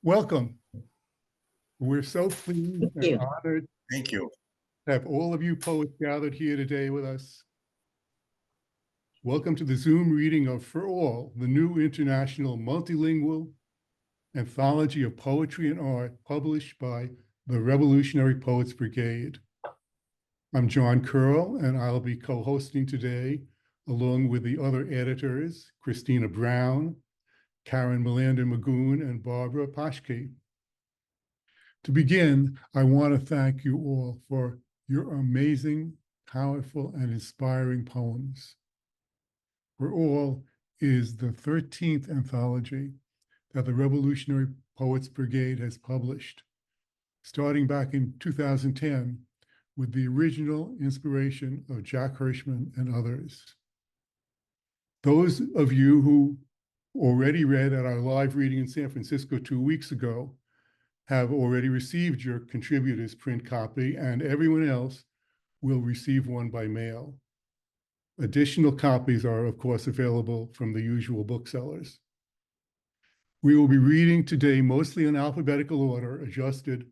Welcome. We're so pleased and honored Thank you. to have all of you poets gathered here today with us. Welcome to the Zoom reading of For All, the new international multilingual anthology of poetry and art published by the Revolutionary Poets Brigade. I'm John Curl, and I'll be co-hosting today, along with the other editors, Kristina Brown, Karen Melander-Magoon, and Barbara Paschke. To begin, I want to thank you all for your amazing, powerful, and inspiring poems. For All is the 13th anthology that the Revolutionary Poets Brigade has published, starting back in 2010 with the original inspiration of Jack Hirschman and others. Those of you who already read at our live reading in San Francisco 2 weeks ago have already received your contributor's print copy, and everyone else will receive one by mail. Additional copies are, of course, available from the usual booksellers. We will be reading today mostly in alphabetical order, adjusted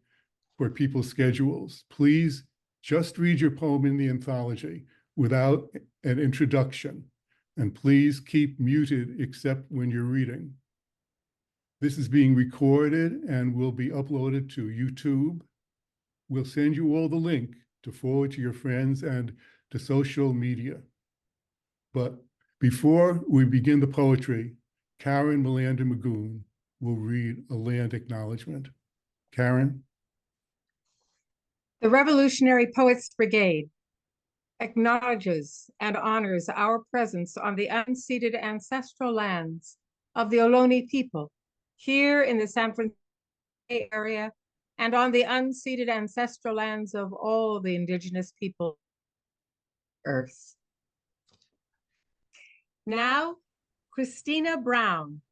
for people's schedules. Please just read your poem in the anthology without an introduction, and please keep muted except when you're reading. This is being recorded and will be uploaded to YouTube. We'll send you all the link to forward to your friends and to social media. But before we begin the poetry, Karen Melander-Magoon will read a land acknowledgement. Karen? The Revolutionary Poets Brigade acknowledges and honors our presence on the unceded ancestral lands of the Ohlone people here in the San Francisco area and on the unceded ancestral lands of all the indigenous people on Earth. Now, Kristina Brown,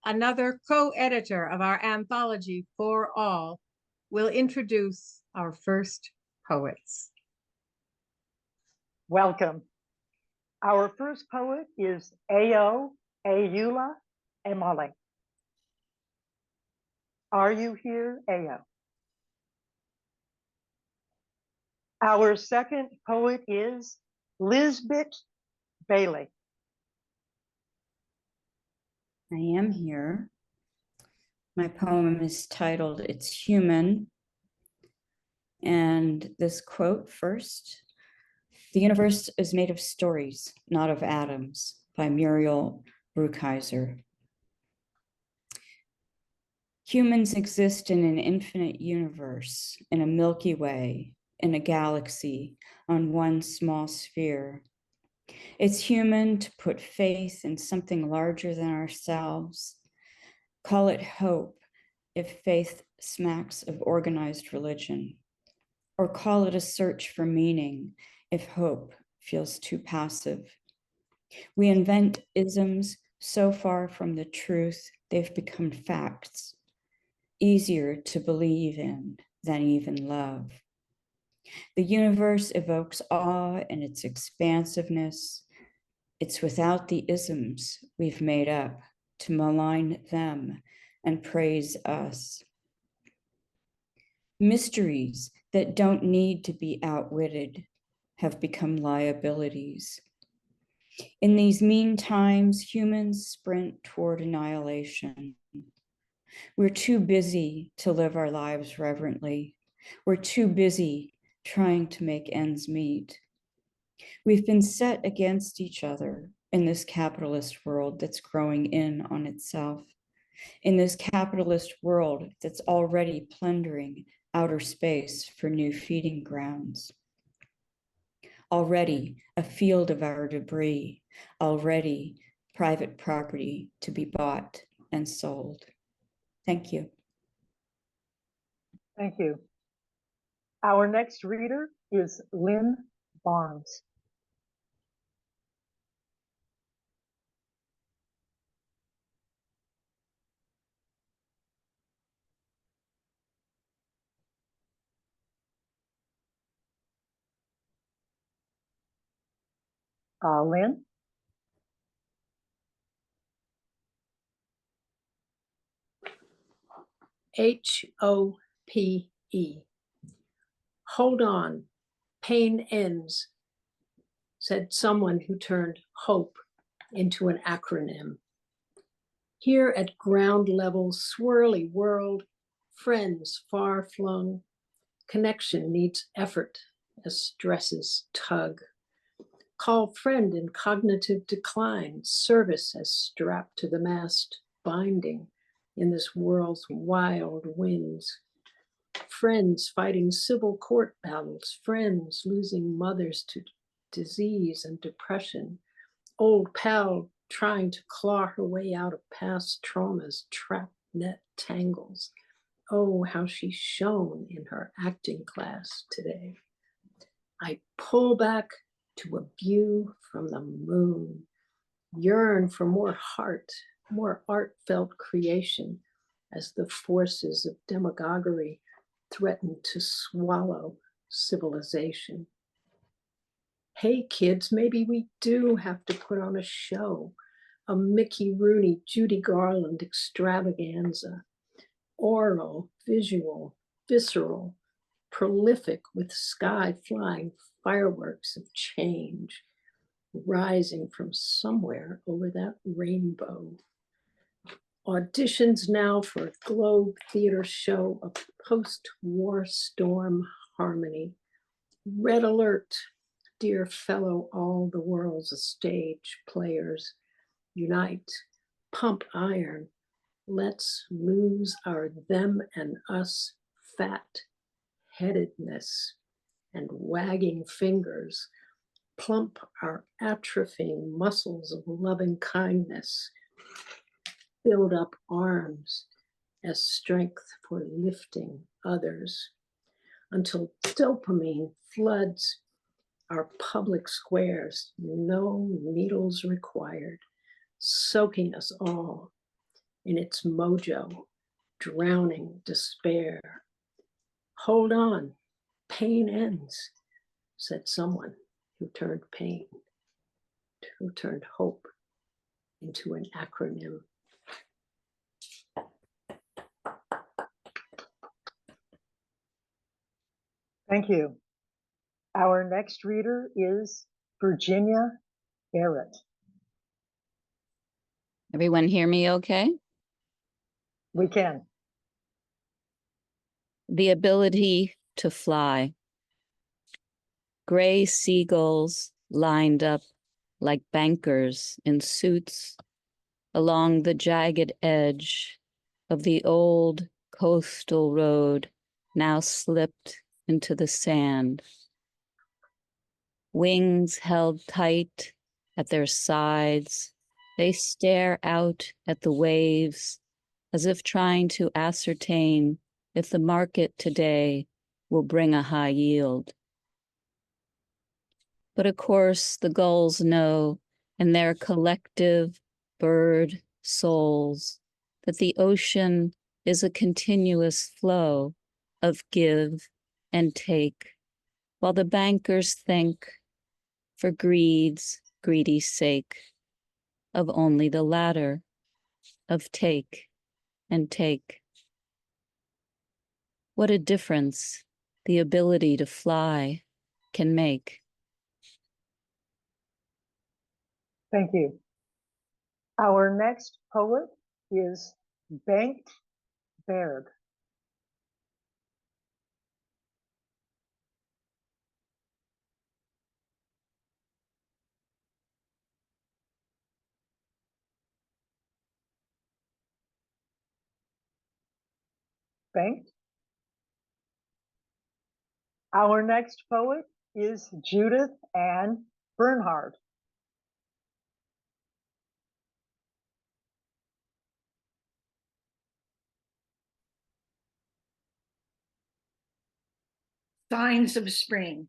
another co-editor of our anthology For All, will introduce our first poets. Welcome. Our first poet is Ao Ayula Emale. Are you here, Ao? Our second poet is Lisbit Bailey. I am here. My poem is titled It's Human. And this quote first: "The universe is made of stories, not of atoms," by Muriel Brookhiser. Humans exist in an infinite universe, in a Milky Way, in a galaxy, on one small sphere. It's human to put faith in something larger than ourselves. Call it hope if faith smacks of organized religion, or call it a search for meaning if hope feels too passive. We invent isms so far from the truth, they've become facts, easier to believe in than even love. The universe evokes awe in its expansiveness. It's without the isms we've made up to malign them and praise us. Mysteries that don't need to be outwitted have become liabilities. In these mean times, humans sprint toward annihilation. We're too busy to live our lives reverently. We're too busy trying to make ends meet. We've been set against each other in this capitalist world that's growing in on itself, in this capitalist world that's already plundering outer space for new feeding grounds. Already a field of our debris, already private property to be bought and sold. Thank you. Thank you. Our next reader is Lynne Barnes. Lynne? HOPE. Hold on, pain ends, said someone who turned hope into an acronym. Here at ground level, swirly world, friends far flung, connection needs effort as stresses tug. Call friend in cognitive decline, service as strapped to the mast, binding in this world's wild winds. Friends fighting civil court battles, friends losing mothers to disease and depression, old pal trying to claw her way out of past traumas, trap net tangles. Oh, how she shone in her acting class today. I pull back to a view from the moon, yearn for more heart, more art-felt creation as the forces of demagoguery threaten to swallow civilization. Hey kids, maybe we do have to put on a show, a Mickey Rooney, Judy Garland extravaganza, oral, visual, visceral, prolific with sky-flying fireworks of change rising from somewhere over that rainbow. Auditions now for a Globe Theater show of post-war storm harmony. Red alert, dear fellow, all the world's a stage players. Unite, pump iron. Let's lose our them and us fat-headedness and wagging fingers. Plump our atrophying muscles of loving kindness. Build up arms as strength for lifting others until dopamine floods our public squares, no needles required, soaking us all in its mojo, drowning despair. Hold on, pain ends, said someone who turned pain, who turned hope into an acronym. Thank you. Our next reader is Virginia Barrett. Everyone hear me okay? We can. The ability to fly. Gray seagulls lined up like bankers in suits along the jagged edge of the old coastal road, now slipped into the sand. Wings held tight at their sides, they stare out at the waves as if trying to ascertain if the market today will bring a high yield. But of course, the gulls know in their collective bird souls that the ocean is a continuous flow of give and take, while the bankers think, for greed's greedy sake, of only the latter, of take and take. What a difference the ability to fly can make. Thank you. Our next poet is Bengt Berg. Bengt. Our next poet is Judith Ann Bernhard. Signs of spring.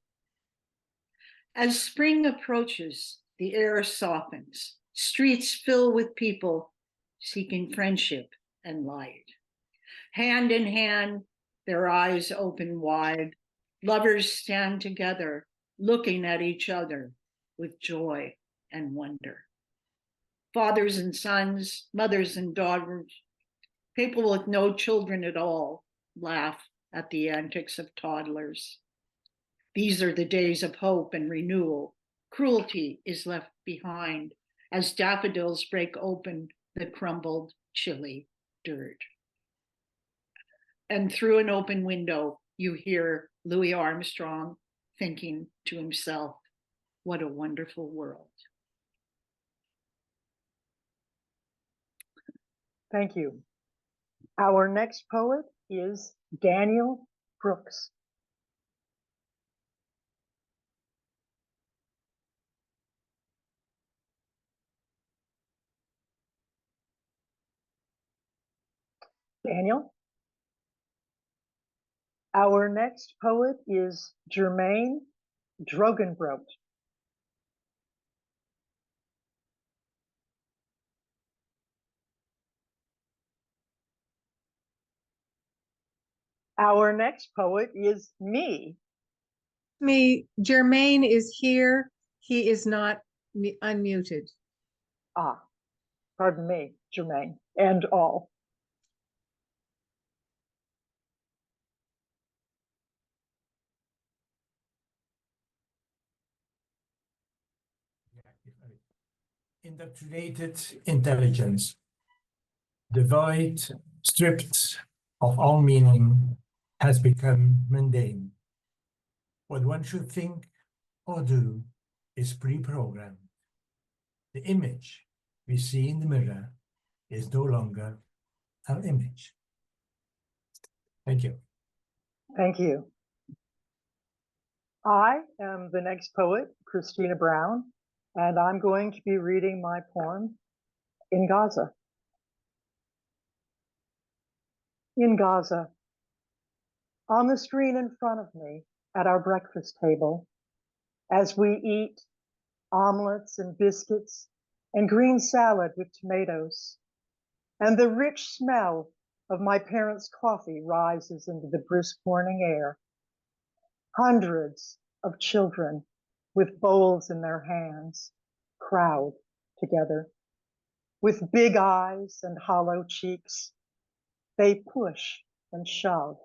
As spring approaches, the air softens. Streets fill with people seeking friendship and light. Hand in hand, their eyes open wide, lovers stand together, looking at each other with joy and wonder. Fathers and sons, mothers and daughters, People with no children at all laugh at the antics of toddlers. These are the days of hope and renewal. Cruelty is left behind as daffodils break open the crumbled, chilly dirt. And through an open window, you hear Louis Armstrong thinking to himself, what a wonderful world. Thank you. Our next poet is Daniel Brooks. Daniel? Our next poet is Germain Droogenbroodt. Our next poet is me. Germain is here. He is not unmuted. Ah, pardon me, Germain, and all. Indoctrinated intelligence, devoid, stripped of all meaning, has become mundane. What one should think or do is pre-programmed. The image we see in the mirror is no longer our image. Thank you. Thank you. I am the next poet, Kristina Brown, and I'm going to be reading my poem, In Gaza. In Gaza, on the screen in front of me at our breakfast table, as we eat omelets and biscuits and green salad with tomatoes, and the rich smell of my parents' coffee rises into the brisk morning air. Hundreds of children with bowls in their hands crowd together. With big eyes and hollow cheeks, they push and shove,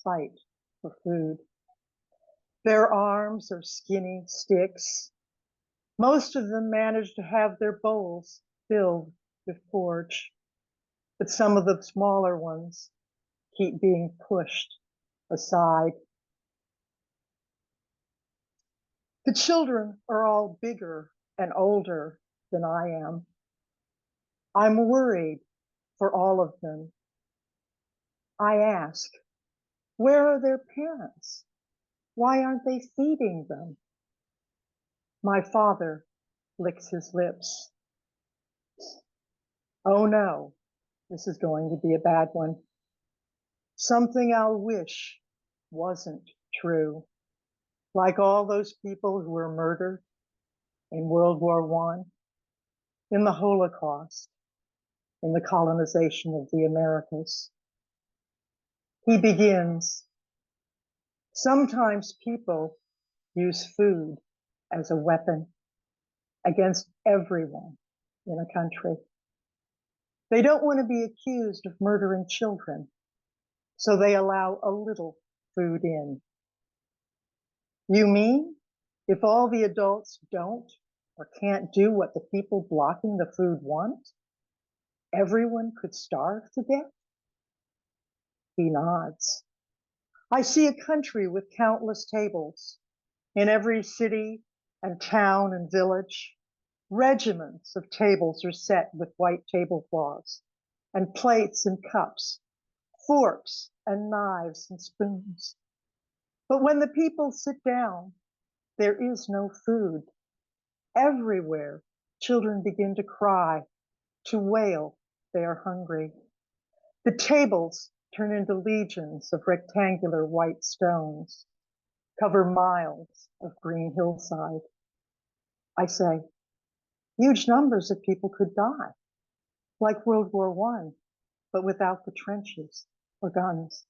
fight for food. Their arms are skinny sticks. Most of them manage to have their bowls filled with porridge, but some of the smaller ones keep being pushed aside. The children are all bigger and older than I am. I'm worried for all of them. I ask, where are their parents? Why aren't they feeding them? My father licks his lips. Oh no, this is going to be a bad one. Something I'll wish wasn't true. Like all those people who were murdered in World War I, in the Holocaust, in the colonization of the Americas. He begins, sometimes people use food as a weapon against everyone in a country. They don't want to be accused of murdering children, so they allow a little food in. You mean if all the adults don't or can't do what the people blocking the food want, everyone could starve to death? He nods. I see a country with countless tables. In every city and town and village, regiments of tables are set with white tablecloths, and plates and cups, forks and knives and spoons. But when the people sit down, there is no food. Everywhere, children begin to cry, to wail they are hungry. The tables turn into legions of rectangular white stones, cover miles of green hillside. I say, huge numbers of people could die, like World War I, but without the trenches or guns.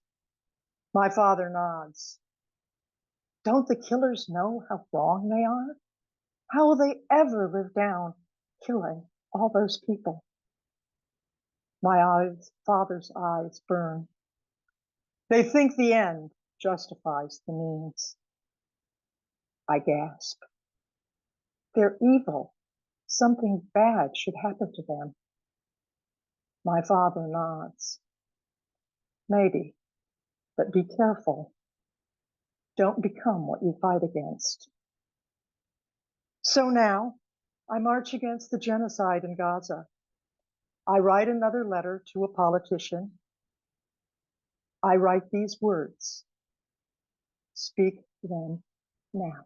My father nods. Don't the killers know how wrong they are? How will they ever live down killing all those people? Father's eyes burn. They think the end justifies the means. I gasp. They're evil. Something bad should happen to them. My father nods. Maybe, but be careful. Don't become what you fight against. So now, I march against the genocide in Gaza. I write another letter to a politician. I write these words. Speak them now.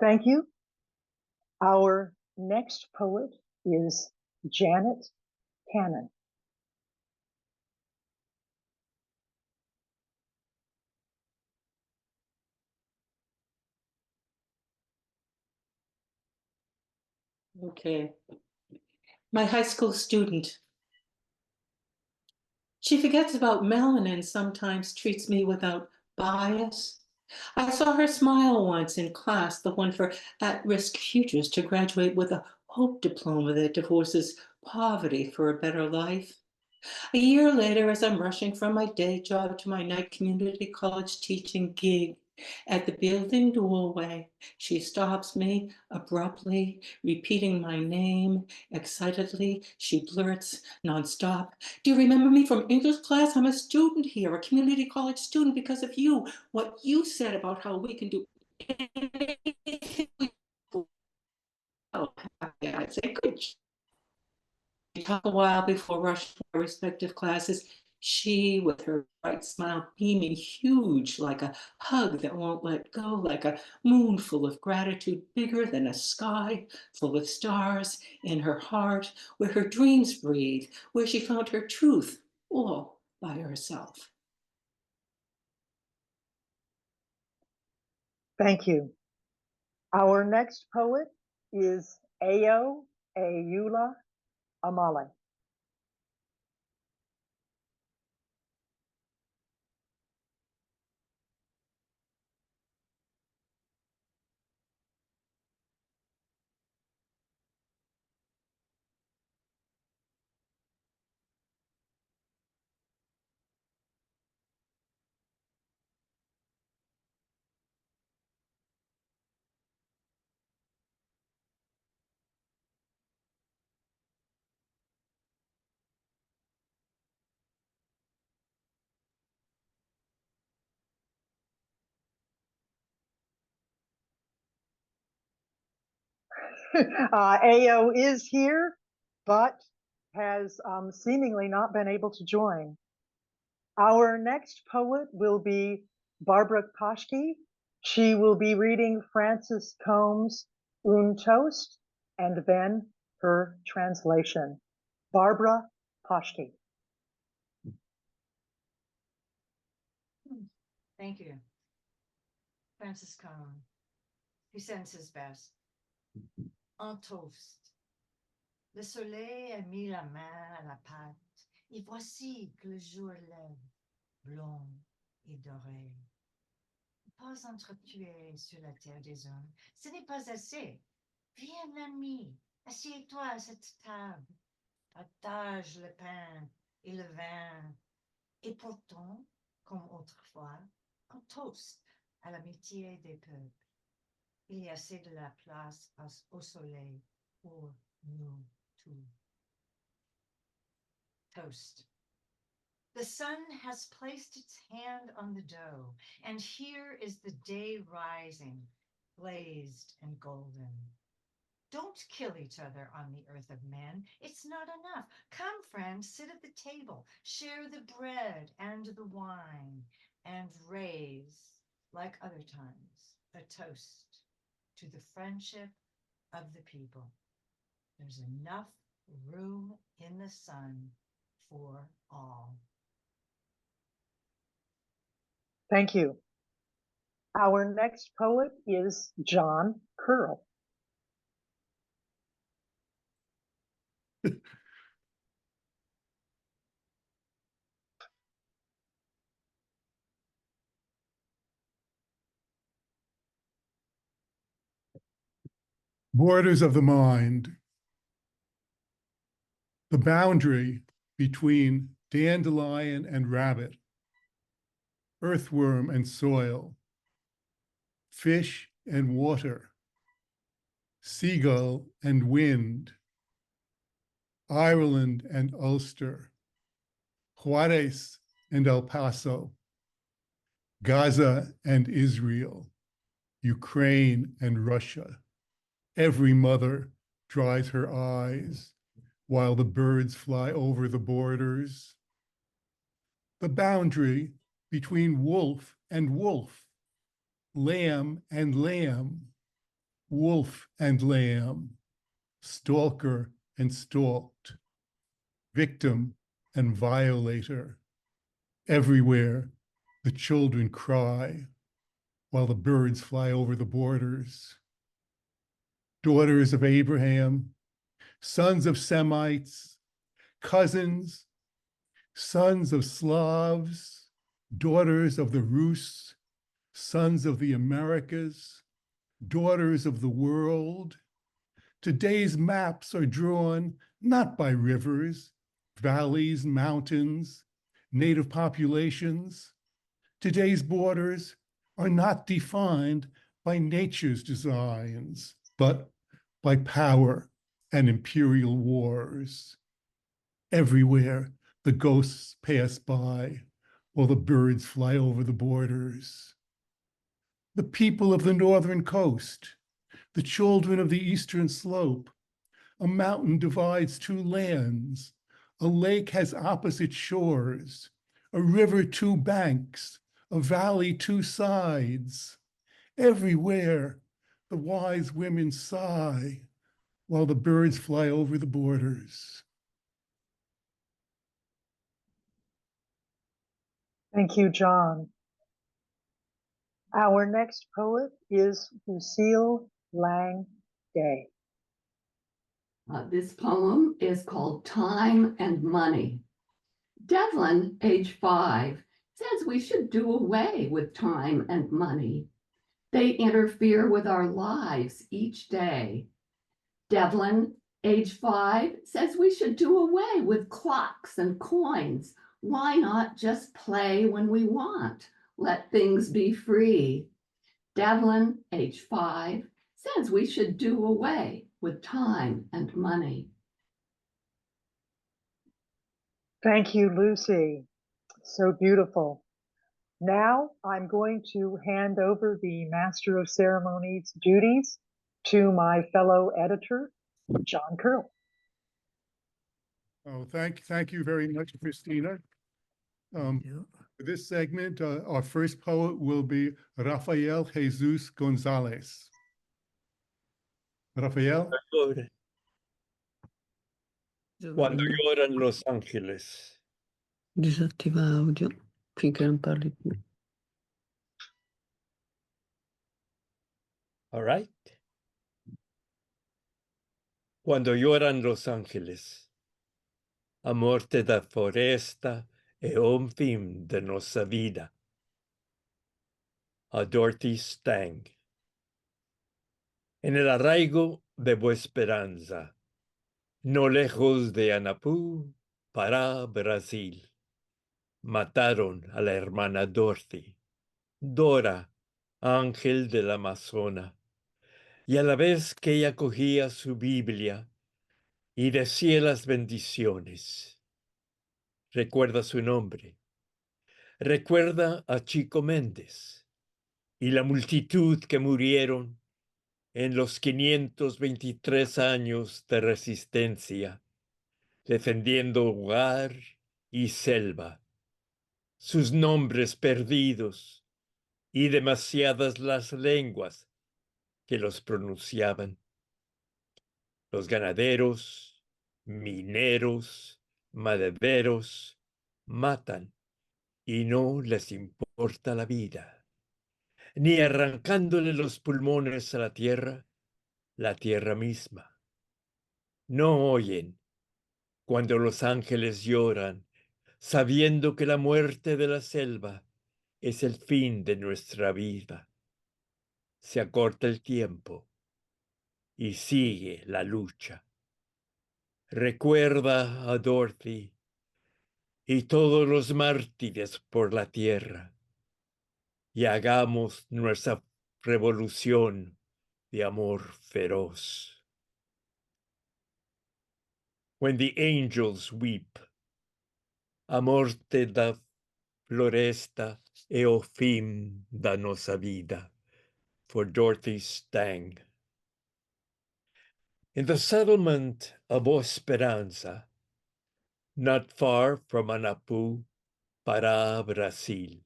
Thank you. Our next poet is Janet Cannon. Okay. My high school student. She forgets about melanin and sometimes treats me without bias. I saw her smile once in class, the one for at-risk futures to graduate with a hope diploma that divorces poverty for a better life. A year later, as I'm rushing from my day job to my night community college teaching gig, at the building doorway, she stops me abruptly, repeating my name. Excitedly, she blurts nonstop, "Do you remember me from English class? I'm a student here, a community college student because of you. What you said about how we can do anything we want." I'd say, "Good." We talk a while before rushing to our respective classes. She, with her bright smile beaming huge like a hug that won't let go, like a moon full of gratitude, bigger than a sky full of stars, in her heart, where her dreams breathe, where she found her truth all by herself. Thank you. Our next poet is Ayo Ayula Amale. Ayo is here, but has seemingly not been able to join. Our next poet will be Barbara Paschke. She will be reading Francis Combs' Un Toast and then her translation. Barbara Paschke. Thank you. Francis Combs, he sends his best. Un toast. Le soleil a mis la main à la pâte, et voici que le jour lève, blond et doré. Pas entretué sur la terre des hommes, ce n'est pas assez. Viens, ami, assieds-toi à cette table, partage le pain et le vin, et pourtant, comme autrefois, un toast à l'amitié des peuples. Il y a assez de la place au soleil pour nous tous. Toast. The sun has placed its hand on the dough, and here is the day rising, glazed and golden. Don't kill each other on the earth of men. It's not enough. Come, friends, sit at the table, share the bread and the wine, and raise, like other times, a toast to the friendship of the people. There's enough room in the sun for all. Thank you. Our next poet is John Curl. Borders of the mind. the boundary between dandelion and rabbit, earthworm and soil, fish and water, seagull and wind, Ireland and Ulster, Juarez and El Paso, Gaza and Israel, Ukraine and Russia. Every mother dries her eyes while the birds fly over the borders. The boundary between wolf and wolf, lamb and lamb, wolf and lamb, stalker and stalked, victim and violator. Everywhere the children cry while the birds fly over the borders. Daughters of Abraham, sons of Semites, cousins, sons of Slavs, daughters of the Rus, sons of the Americas, daughters of the world. Today's maps are drawn not by rivers, valleys, mountains, native populations. Today's borders are not defined by nature's designs, but by power and imperial wars. Everywhere the ghosts pass by while the birds fly over the borders. The people of the northern coast, the children of the eastern slope. A mountain divides two lands. A lake has opposite shores. A river, two banks. A valley, two sides. Everywhere the wise women sigh while the birds fly over the borders. Thank you, John. Our next poet is Lucille Lang Day. This poem is called Time and Money. Devlin, age 5, says we should do away with time and money. They interfere with our lives each day. Devlin, age 5, says we should do away with clocks and coins. Why not just play when we want? Let things be free. Devlin, age 5, says we should do away with time and money. Thank you, Lucy. So beautiful. Now I'm going to hand over the Master of Ceremonies duties to my fellow editor, John Curl. Oh, thank you very much, Kristina. For this segment, our first poet will be Rafael Jesús González. Rafael? Cuando lloran los ángeles. Disattiva audio finché non parli più. All right. Quando lloran los ángeles, a morte da floresta é o fim da nossa vida. A Dorothy Stang. En el arraigo de Boa Esperanza, no lejos de Anapú, para Brasil, mataron a la hermana Dorothy, Dora, ángel del Amazona, y a la vez que ella cogía su Biblia y decía las bendiciones. Recuerda su nombre. Recuerda a Chico Méndez y la multitud que murieron en los 523 años de resistencia, defendiendo hogar y selva. Sus nombres perdidos y demasiadas las lenguas que los pronunciaban. Los ganaderos, mineros, madereros matan y no les importa la vida, ni arrancándole los pulmones a la tierra misma. No oyen cuando los ángeles lloran, sabiendo que la muerte de la selva es el fin de nuestra vida. Se acorta el tiempo y sigue la lucha. recuerda a Dorothy y todos los mártires por la tierra, y hagamos nuestra revolución de amor feroz. When the angels weep, a morte da floresta e o fim da nossa vida, for Dorothy Stang. In the settlement of Esperanza, not far from Anapu, Pará, Brazil,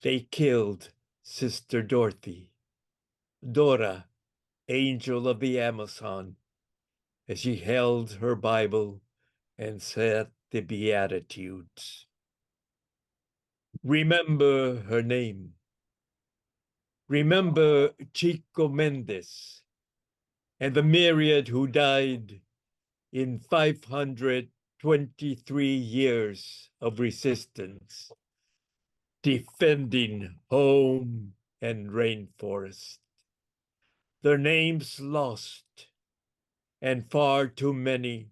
they killed Sister Dorothy, Dora, angel of the Amazon, as she held her Bible and said the Beatitudes. Remember her name. Remember Chico Mendes and the myriad who died in 523 years of resistance, defending home and rainforest. Their names lost, and far too many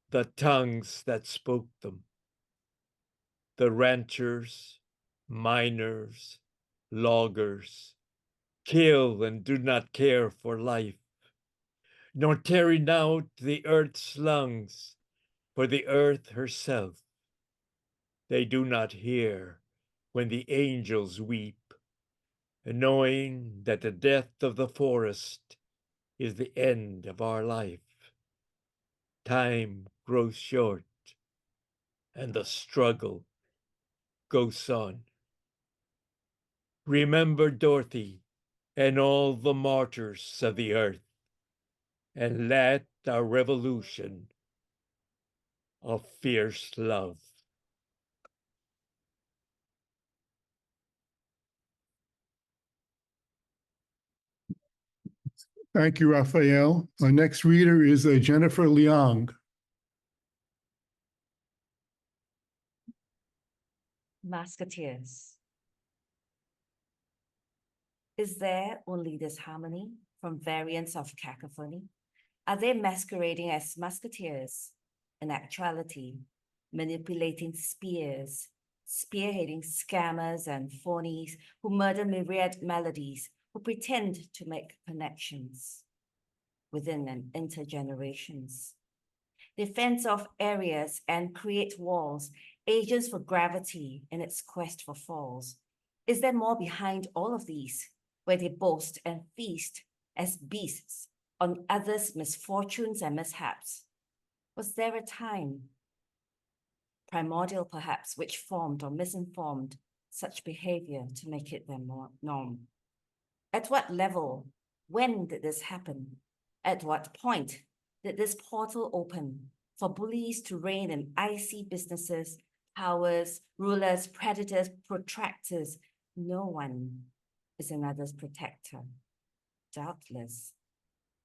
the tongues that spoke them. The ranchers, miners, loggers, kill and do not care for life, nor tearing out the earth's lungs for the earth herself. They do not hear when the angels weep, knowing that the death of the forest is the end of our life. Time grows short, and the struggle goes on. Remember Dorothy and all the martyrs of the earth, and let our revolution of fierce love. Thank you, Rafael. Our next reader is Jennifer Leong. Musketeers. Is there only this harmony from variants of cacophony? Are they masquerading as musketeers? In actuality, manipulating spears, spearheading scammers and phonies who murder myriad melodies, who pretend to make connections within and intergenerations. They fence off areas and create walls, agents for gravity in its quest for falls. Is there more behind all of these, where they boast and feast as beasts on others' misfortunes and mishaps? Was there a time, primordial perhaps, which formed or misinformed such behavior to make it their norm? At what level, when did this happen? At what point did this portal open for bullies to reign in icy businesses, powers, rulers, predators, protractors? No one is another's protector. Doubtless,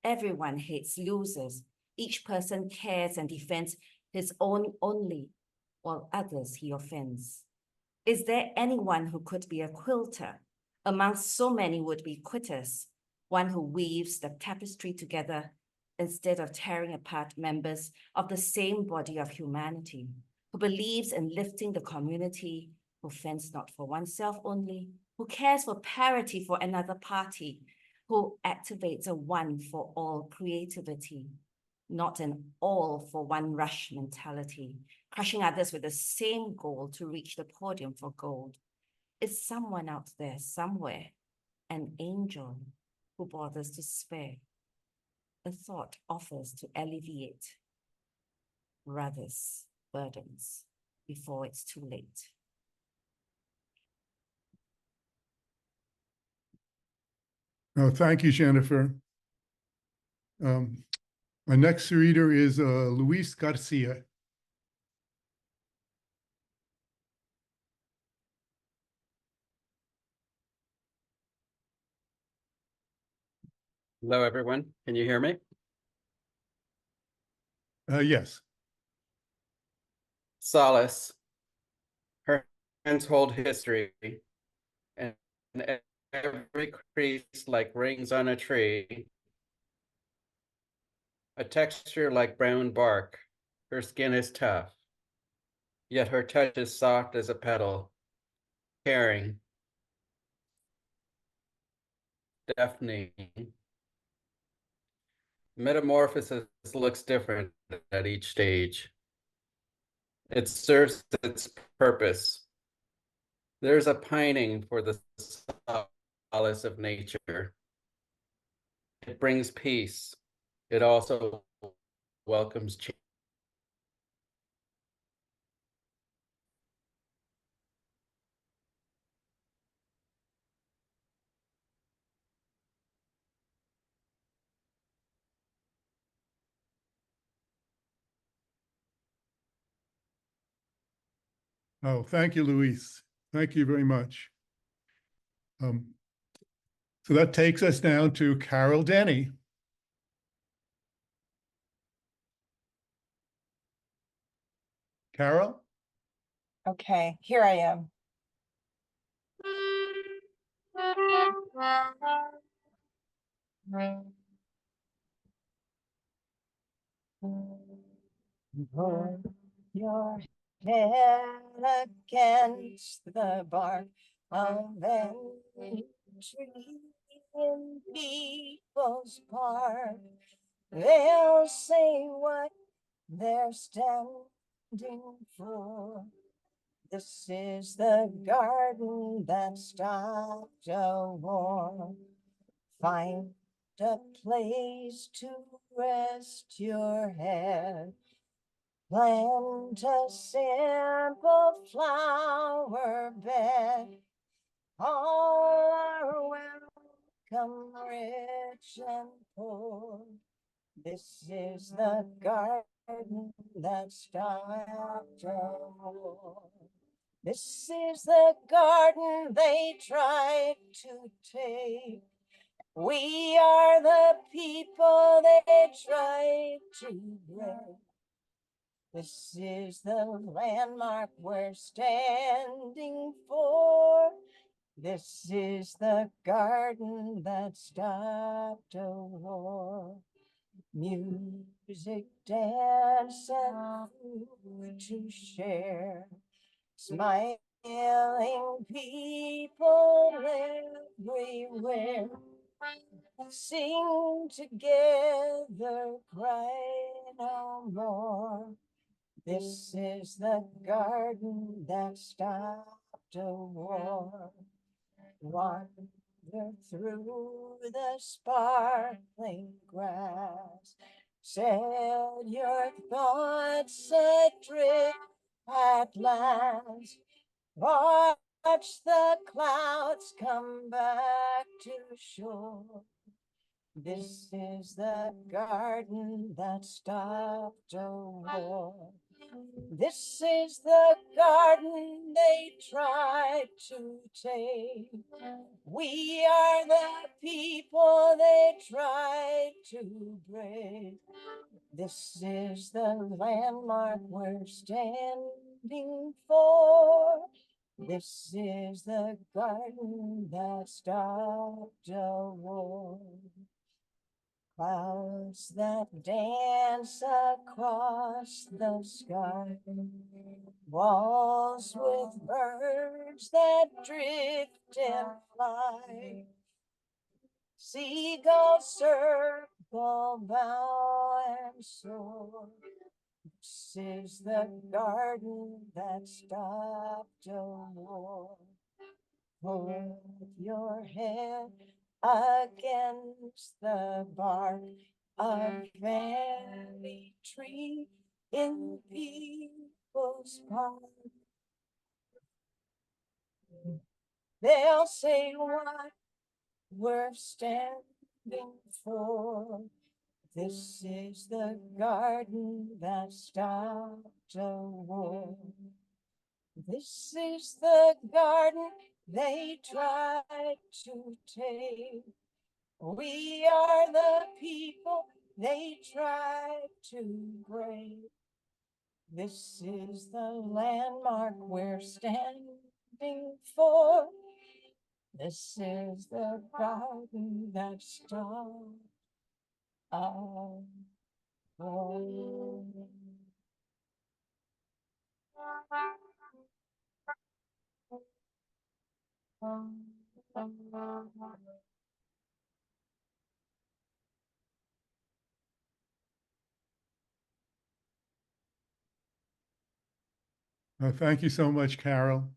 everyone hates losers. Each person cares and defends his own only, while others he offends. Is there anyone who could be a quilter amongst so many would-be quitters, one who weaves the tapestry together instead of tearing apart members of the same body of humanity, who believes in lifting the community, who fends not for oneself only, who cares for parity for another party, who activates a one for all creativity, not an all for one rush mentality, crushing others with the same goal to reach the podium for gold. Is someone out there somewhere, an angel who bothers to spare? A thought offers to alleviate brothers' burdens before it's too late. Oh, thank you, Jennifer. Our next reader is Luis Garcia. Hello, everyone. Can you hear me? Yes. Solace. Her hands hold history, and every crease like rings on a tree. a texture like brown bark. Her skin is tough, yet her touch is soft as a petal, caring. Daphne. Metamorphosis looks different at each stage. It serves its purpose. There's a pining for the solace of nature. It brings peace. It also welcomes change. Oh, thank you, Luis. Thank you very much. So that takes us down to Carol Denney. Carol? Okay, here I am. Put your head against the bark of any tree in People's Park. They'll say what they're standing for. This is the garden that stopped a war. Find a place to rest your head. Plant a simple flower bed. All are welcome, rich and poor. This is the garden that stopped a war. This is the garden they tried to take. We are the people they tried to break. This is the landmark we're standing for. This is the garden that stopped a war. Music, dance, and food to share. Smiling people everywhere. Sing together, cry no more. This is the garden that stopped a war. Wander through the sparkling grass. Set your thoughts adrift at last. Watch the clouds come back to shore. This is the garden that stopped a war. This is the garden they tried to take. We are the people they tried to break. This is the landmark we're standing for. This is the garden that stopped a war. Clouds that dance across the sky, walls with birds that drift and fly. Seagulls circle, bow and soar. This is the garden that stopped a war. Put your head against the bark of any tree in People's Park. They'll say what we're standing for. This is the garden that stopped a war. This is the garden they tried to take. We are the people they tried to break. This is the landmark we're standing for. This is the garden that stopped a Thank you so much, Carol.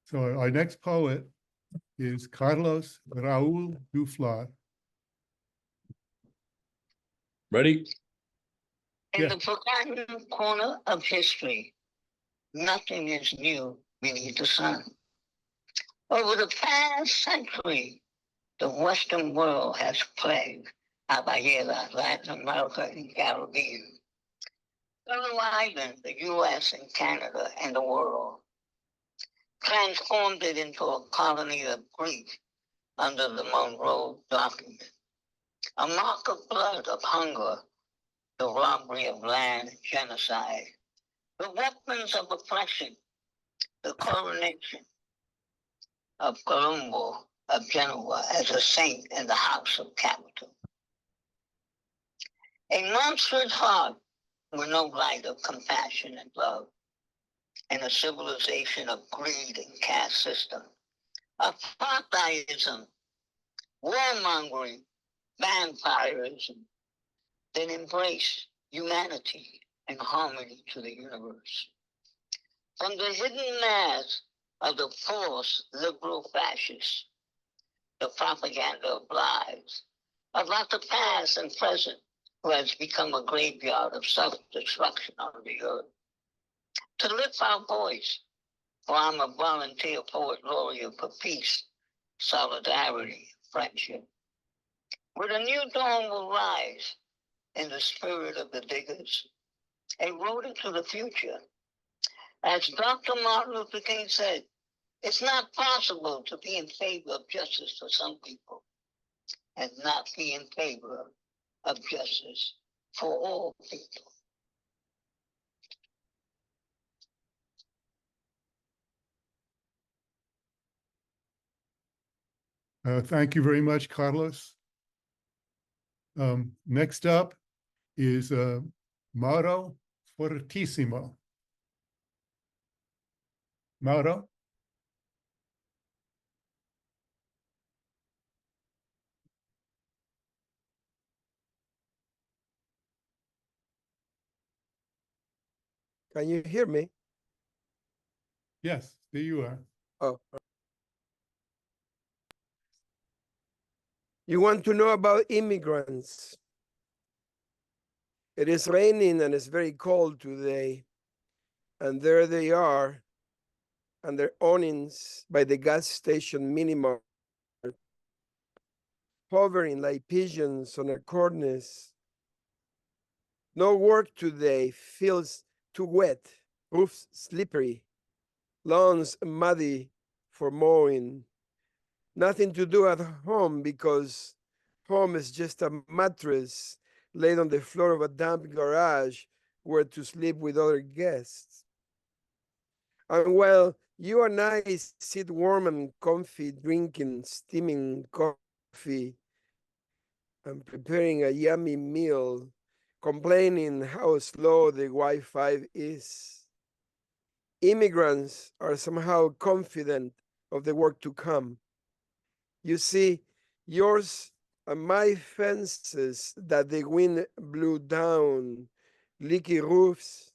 So our next poet is Carlos Raúl Dufflar. Ready? In Yeah. the forgotten corner of history, nothing is new beneath the sun. Over the past century, the Western world has plagued Abayela, Latin America, and Caribbean. Little Island, the US and Canada and the world, transformed it into a colony of Greek under the Monroe Document. A mark of blood, of hunger, the robbery of land, genocide, the weapons of oppression, the coronation of Colombo of Genoa as a saint in the house of capital. A monstrous heart with no light of compassion and love, and a civilization of greed and caste system, apartheidism, warmongering, vampirism, that embrace humanity and harmony to the universe. From the hidden mass of the false liberal fascists, the propaganda of lies about the past and present, who has become a graveyard of self-destruction on the earth. To lift our voice, for I'm a volunteer poet laureate for peace, solidarity, friendship. With a new dawn will rise in the spirit of the diggers, a road into the future. As Dr. Martin Luther King said, it's not possible to be in favor of justice for some people and not be in favor of justice for all people. Thank you very much, Carlos. Next up is Mauro Ffortissimo. Mauro? Can you hear me? Yes, there you are. Oh. You want to know about immigrants? It is raining and it's very cold today. And there they are, and their awnings by the gas station minimart, hovering like pigeons on a cornice. No work today, fields too wet, roofs slippery, lawns muddy for mowing. Nothing to do at home because home is just a mattress laid on the floor of a damp garage where to sleep with other guests. And while you and I sit warm and comfy, drinking steaming coffee and preparing a yummy meal, complaining how slow the Wi-Fi is, immigrants are somehow confident of the work to come. You see, yours and my fences that the wind blew down, leaky roofs,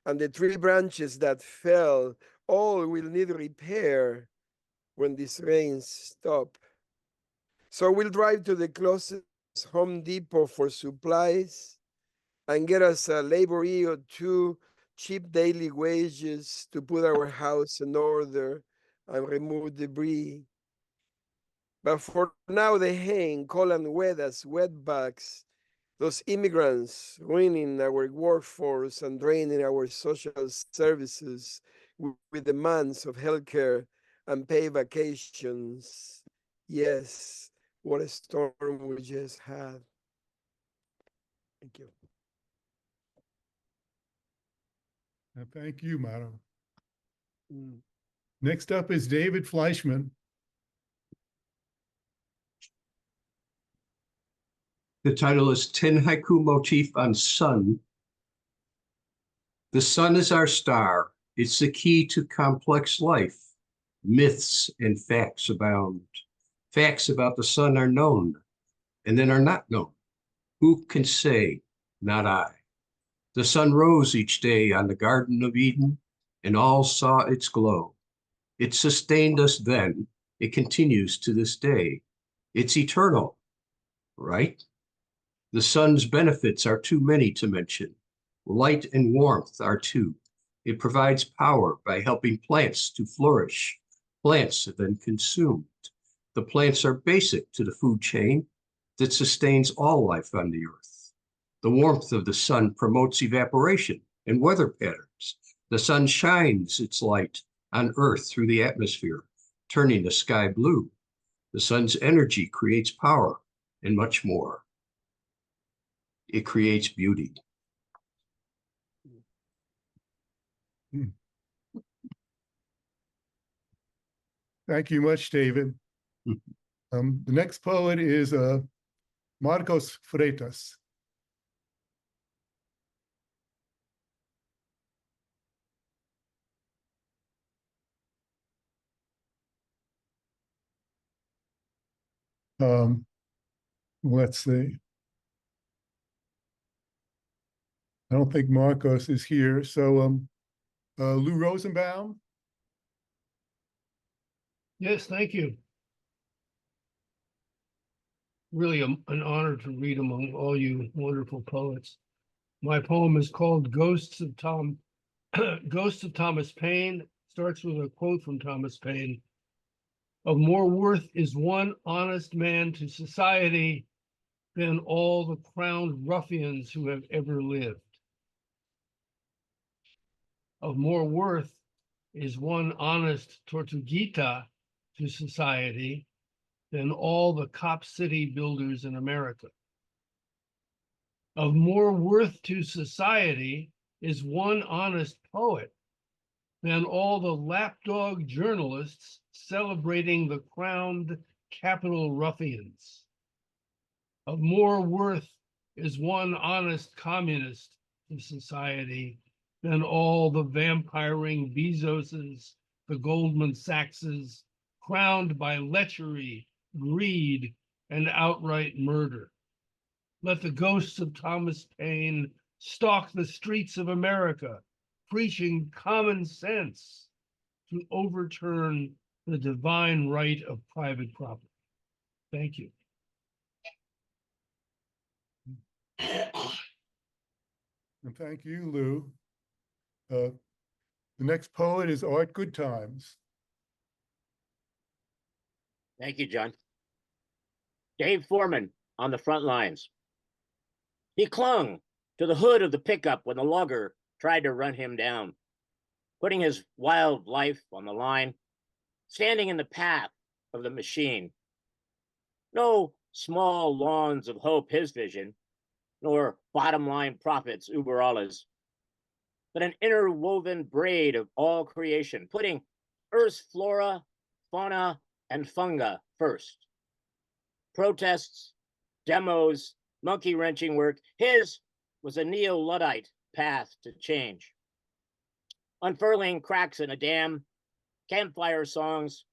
and the tree branches that fell, all will need repair when these rains stop. So we'll drive to the closest Home Depot for supplies and get us a laboree or two, cheap daily wages to put our house in order and remove debris. But for now, they hang cold and wet as wetbacks, those immigrants ruining our workforce and draining our social services with demands of healthcare and paid vacations. Yes, what a storm we just had. Thank you. Thank you, Mauro. Next up is David Fleischman. The title is 10 Haiku Motif on Sun. The sun is our star. It's the key to complex life. Myths and facts abound. Facts about the sun are known and then are not known. Who can say? Not I. The sun rose each day on the Garden of Eden, and all saw its glow. It sustained us then. It continues to this day. It's eternal, right? The sun's benefits are too many to mention. Light and warmth are two. It provides power by helping plants to flourish. Plants are then consumed. The plants are basic to the food chain that sustains all life on the earth. The warmth of the sun promotes evaporation and weather patterns. The sun shines its light on earth through the atmosphere, turning the sky blue. The sun's energy creates power and much more. It creates beauty. Thank you much, David. The next poet is Marcos Freitas. Let's see. I don't think Marcos is here. So Lou Rosenbaum. Yes, thank you. Really an honor to read among all you wonderful poets. My poem is called Ghosts of Thomas Paine. Starts with a quote from Thomas Paine. Of more worth is one honest man to society than all the crowned ruffians who have ever lived. Of more worth is one honest Tortuguita to society than all the cop city builders in America. Of more worth to society is one honest poet than all the lapdog journalists celebrating the crowned capital ruffians. Of more worth is one honest communist to society than all the vampiring Bezoses, the Goldman Sachses, crowned by lechery, greed, and outright murder. Let the ghosts of Thomas Paine stalk the streets of America, preaching common sense to overturn the divine right of private property. Thank you. And thank you, Lou. The next poet is Art Goodtimes. Thank you, John. Dave Foreman on the front lines. He clung to the hood of the pickup when the logger tried to run him down, putting his wild life on the line, standing in the path of the machine. No small lawns of hope his vision, nor bottom line profits uber alles, but an interwoven braid of all creation, putting Earth's flora, fauna, and fungi first. Protests, demos, monkey-wrenching work, his was a neo-Luddite path to change. Unfurling cracks in a dam, campfire songs,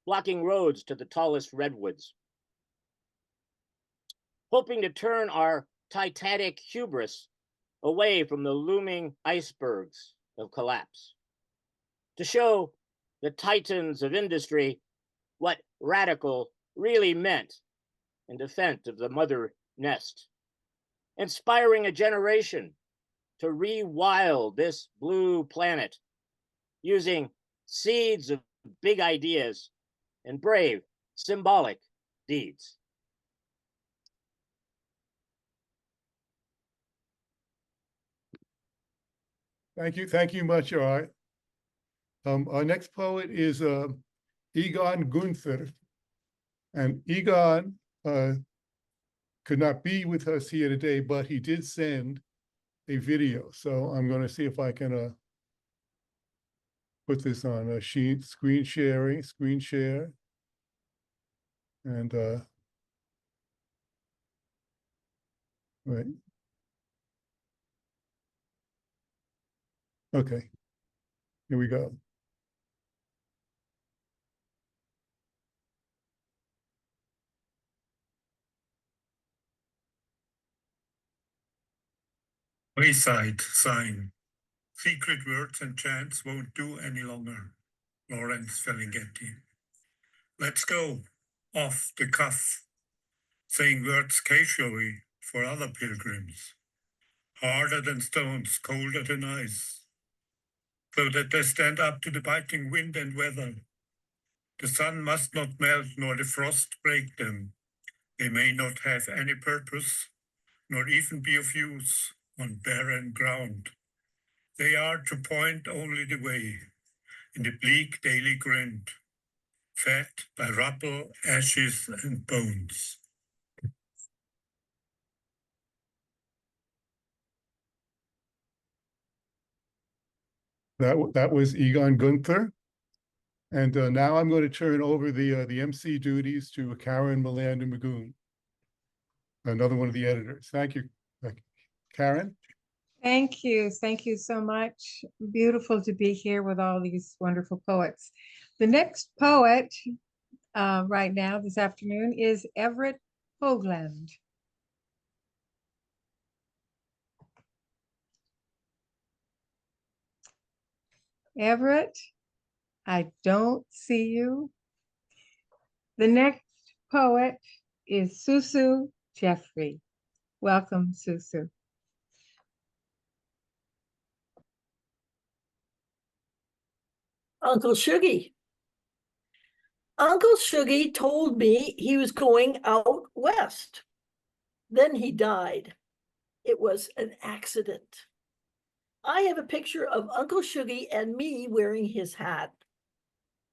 blocking roads to the tallest redwoods. Hoping to turn our titanic hubris away from the looming icebergs of collapse. To show the titans of industry what radical really meant in defense of the mother nest. Inspiring a generation to rewild this blue planet using seeds of big ideas and brave, symbolic deeds. Thank you much, Art. Our next poet is Egon Günther. And Egon could not be with us here today, but he did send a video. So I'm going to see if I can put this on a sheet, screen share. And Right. Okay. Here we go. Wayside sign. Secret words and chants won't do any longer. Lawrence Ferlinghetti. Let's go. Off the cuff. Saying words casually for other pilgrims. Harder than stones, colder than ice. So that they stand up to the biting wind and weather. The sun must not melt nor the frost break them. They may not have any purpose, nor even be of use on barren ground. They are to point only the way, in the bleak daily grind, fed by rubble, ashes, and bones. That was Egon Günther. And now I'm going to turn over the MC duties to Karen Melander-Magoon, another one of the editors. Thank you, Karen. Thank you so much. Beautiful to be here with all these wonderful poets. The next poet right now this afternoon is Everett Hoagland. Everett, I don't see you. The next poet is Susu Jeffrey. Welcome, Susu. Uncle Shuggy. Uncle Shuggy told me he was going out west. Then he died. It was an accident. I have a picture of Uncle Shuggy and me wearing his hat.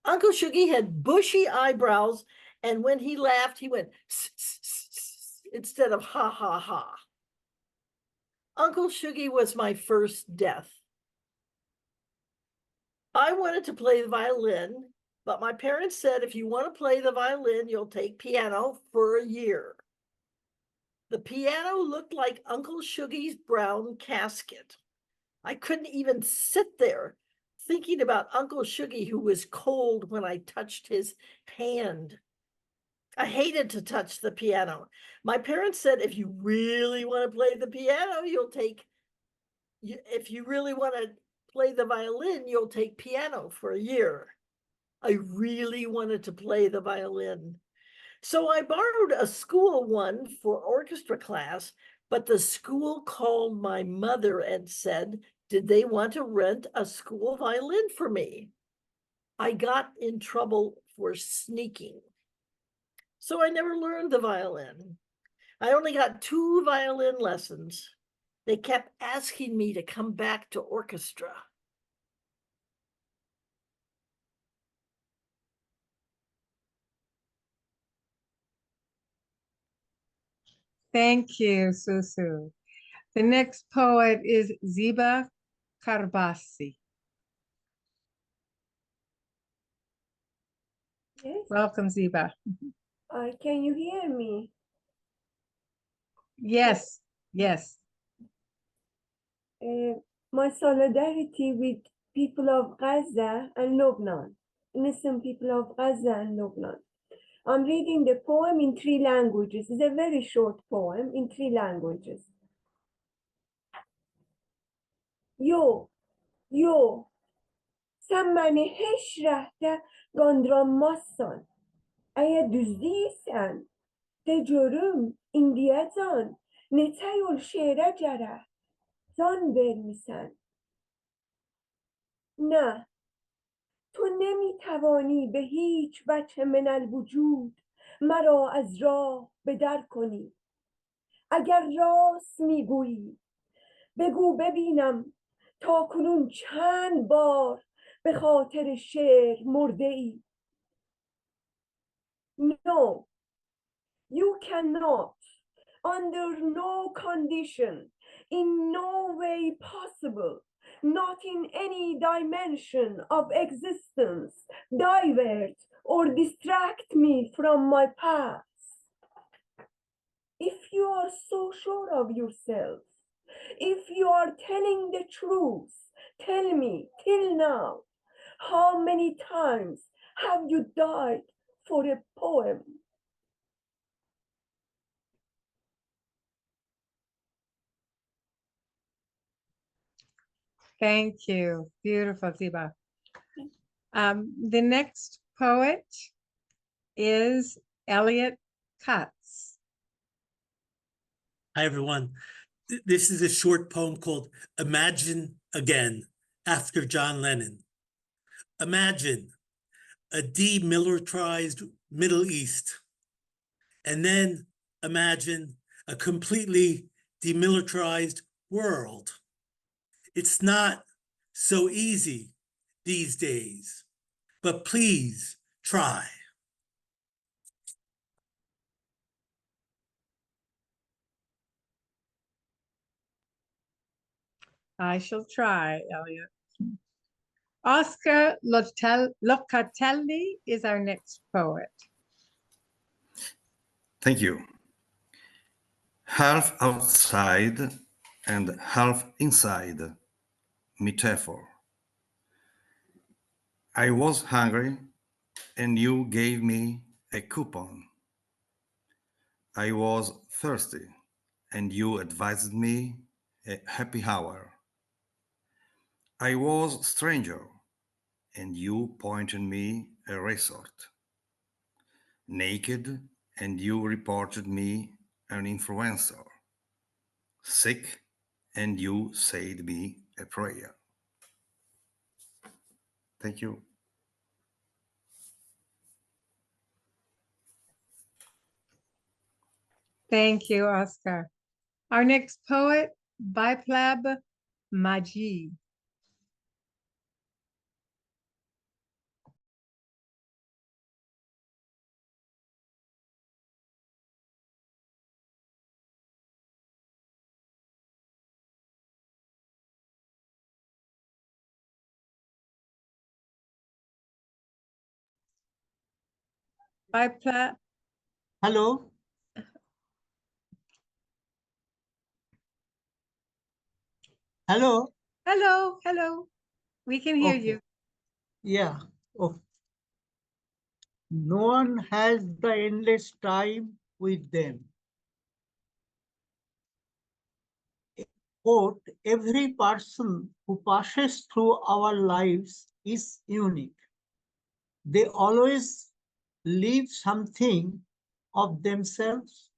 Uncle Shuggy had bushy eyebrows, and when he laughed, he went instead of ha, ha, ha. Uncle Shuggy was my first death. I wanted to play the violin, but my parents said, if you want to play the violin, you'll take piano for a year. The piano looked like Uncle Shuggy's brown casket. I couldn't even sit there thinking about Uncle Shuggy, who was cold when I touched his hand. I hated to touch the piano. My parents said, if you really want to play the piano, if you really want to play the violin, you'll take piano for a year. I really wanted to play the violin. So I borrowed a school one for orchestra class, but the school called my mother and said, did they want to rent a school violin for me? I got in trouble for sneaking. So I never learned the violin. I only got 2 violin lessons. They kept asking me to come back to orchestra. Thank you, Susu. The next poet is Ziba Karbasi. Yes. Welcome, Ziba. Can you hear me? Yes, yes. My solidarity with people of Gaza and Lebanon, innocent people of Gaza and Lebanon. I'm reading the poem in 3 languages. It's a very short poem in 3 languages. Yo, sen beni hiç rəhdə qandıramazsan. Əgər düz deyirsən, de görüm indiyəcən neçə yol şeirə gərək can vermisən. نه تو نمیتوانی به هیچ وجه من الوجود مرا از راه به در کنی. اگر راست میگویی بگو ببینم تا کنون چند بار به خاطر شعر مرده ای. No, you cannot, under no condition, in no way possible, not in any dimension of existence, divert or distract me from my path. if you are so sure of yourself, if you are telling the truth, tell me till now, how many times have you died for a poem? Thank you. Beautiful, Ziba. The next poet is Elliot Cutts. Hi, everyone. This is a short poem called Imagine Again, after John Lennon. Imagine a demilitarized Middle East, and then imagine a completely demilitarized world. It's not so easy these days, but please try. I shall try, Elliot. Oscar Locatelli is our next poet. Thank you. Half outside and half inside metaphor. I was hungry and you gave me a coupon. I was thirsty and you advised me a happy hour. I was stranger and you pointed me a resort. Naked and you reported me an influencer. Sick and you said me a prayer. Thank you. Thank you, Oscar. Our next poet, Biplab Maji. Biplab. Hello. Hello. Hello, hello. We can hear Okay. you. Yeah. Okay. No one has the endless time with them. Quote, every person who passes through our lives is unique. They always leave something of themselves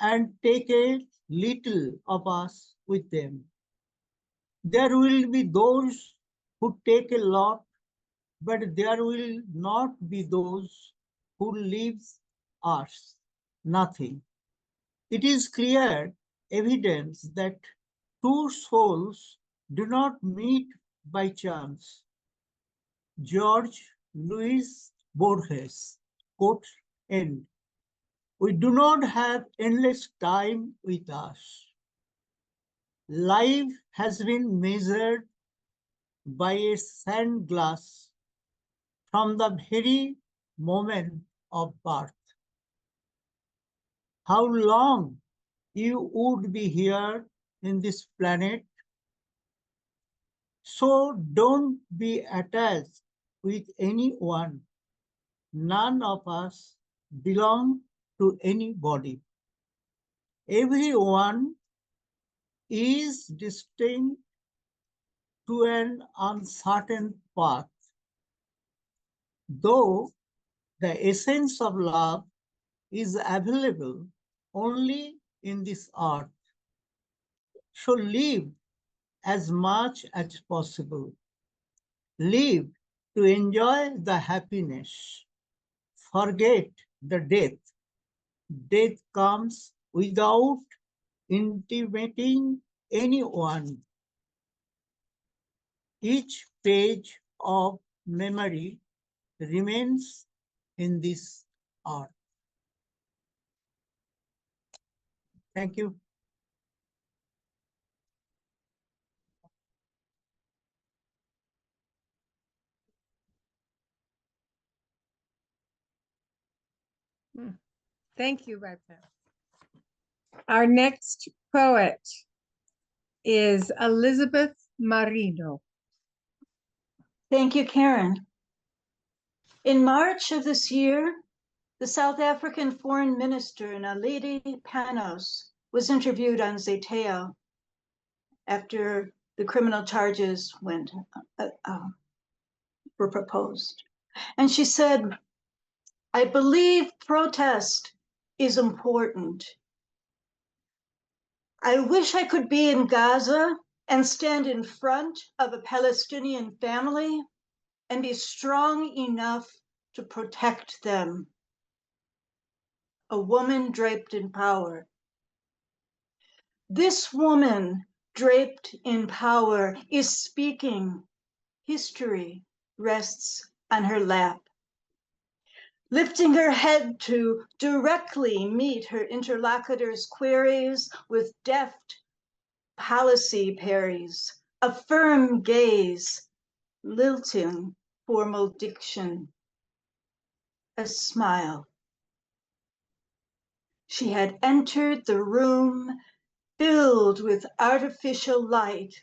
and take a little of us with them. There will be those who take a lot, but there will not be those who leave us nothing. It is clear evidence that two souls do not meet by chance. George Louis Borges, quote end. We do not have endless time with us. Life has been measured by a sand glass from the very moment of birth. How long you would be here in this planet? So don't be attached with anyone. None of us belong to anybody. Everyone is destined to an uncertain path. Though the essence of love is available only in this earth. So live as much as possible. Live to enjoy the happiness. Forget the death. Death comes without intimating anyone. Each page of memory remains in this art. Thank you. Thank you, Rafael. Our next poet is Elizabeth Marino. Thank you, Karen. In March of this year, the South African foreign minister, Naledi Panos, was interviewed on Zeteo after the criminal charges were proposed. And she said, "I believe protest is important. I wish I could be in Gaza and stand in front of a Palestinian family and be strong enough to protect them." A woman draped in power. This woman draped in power is speaking. History rests on her lap. Lifting her head to directly meet her interlocutor's queries with deft policy parries, a firm gaze, lilting formal diction, a smile. She had entered the room filled with artificial light,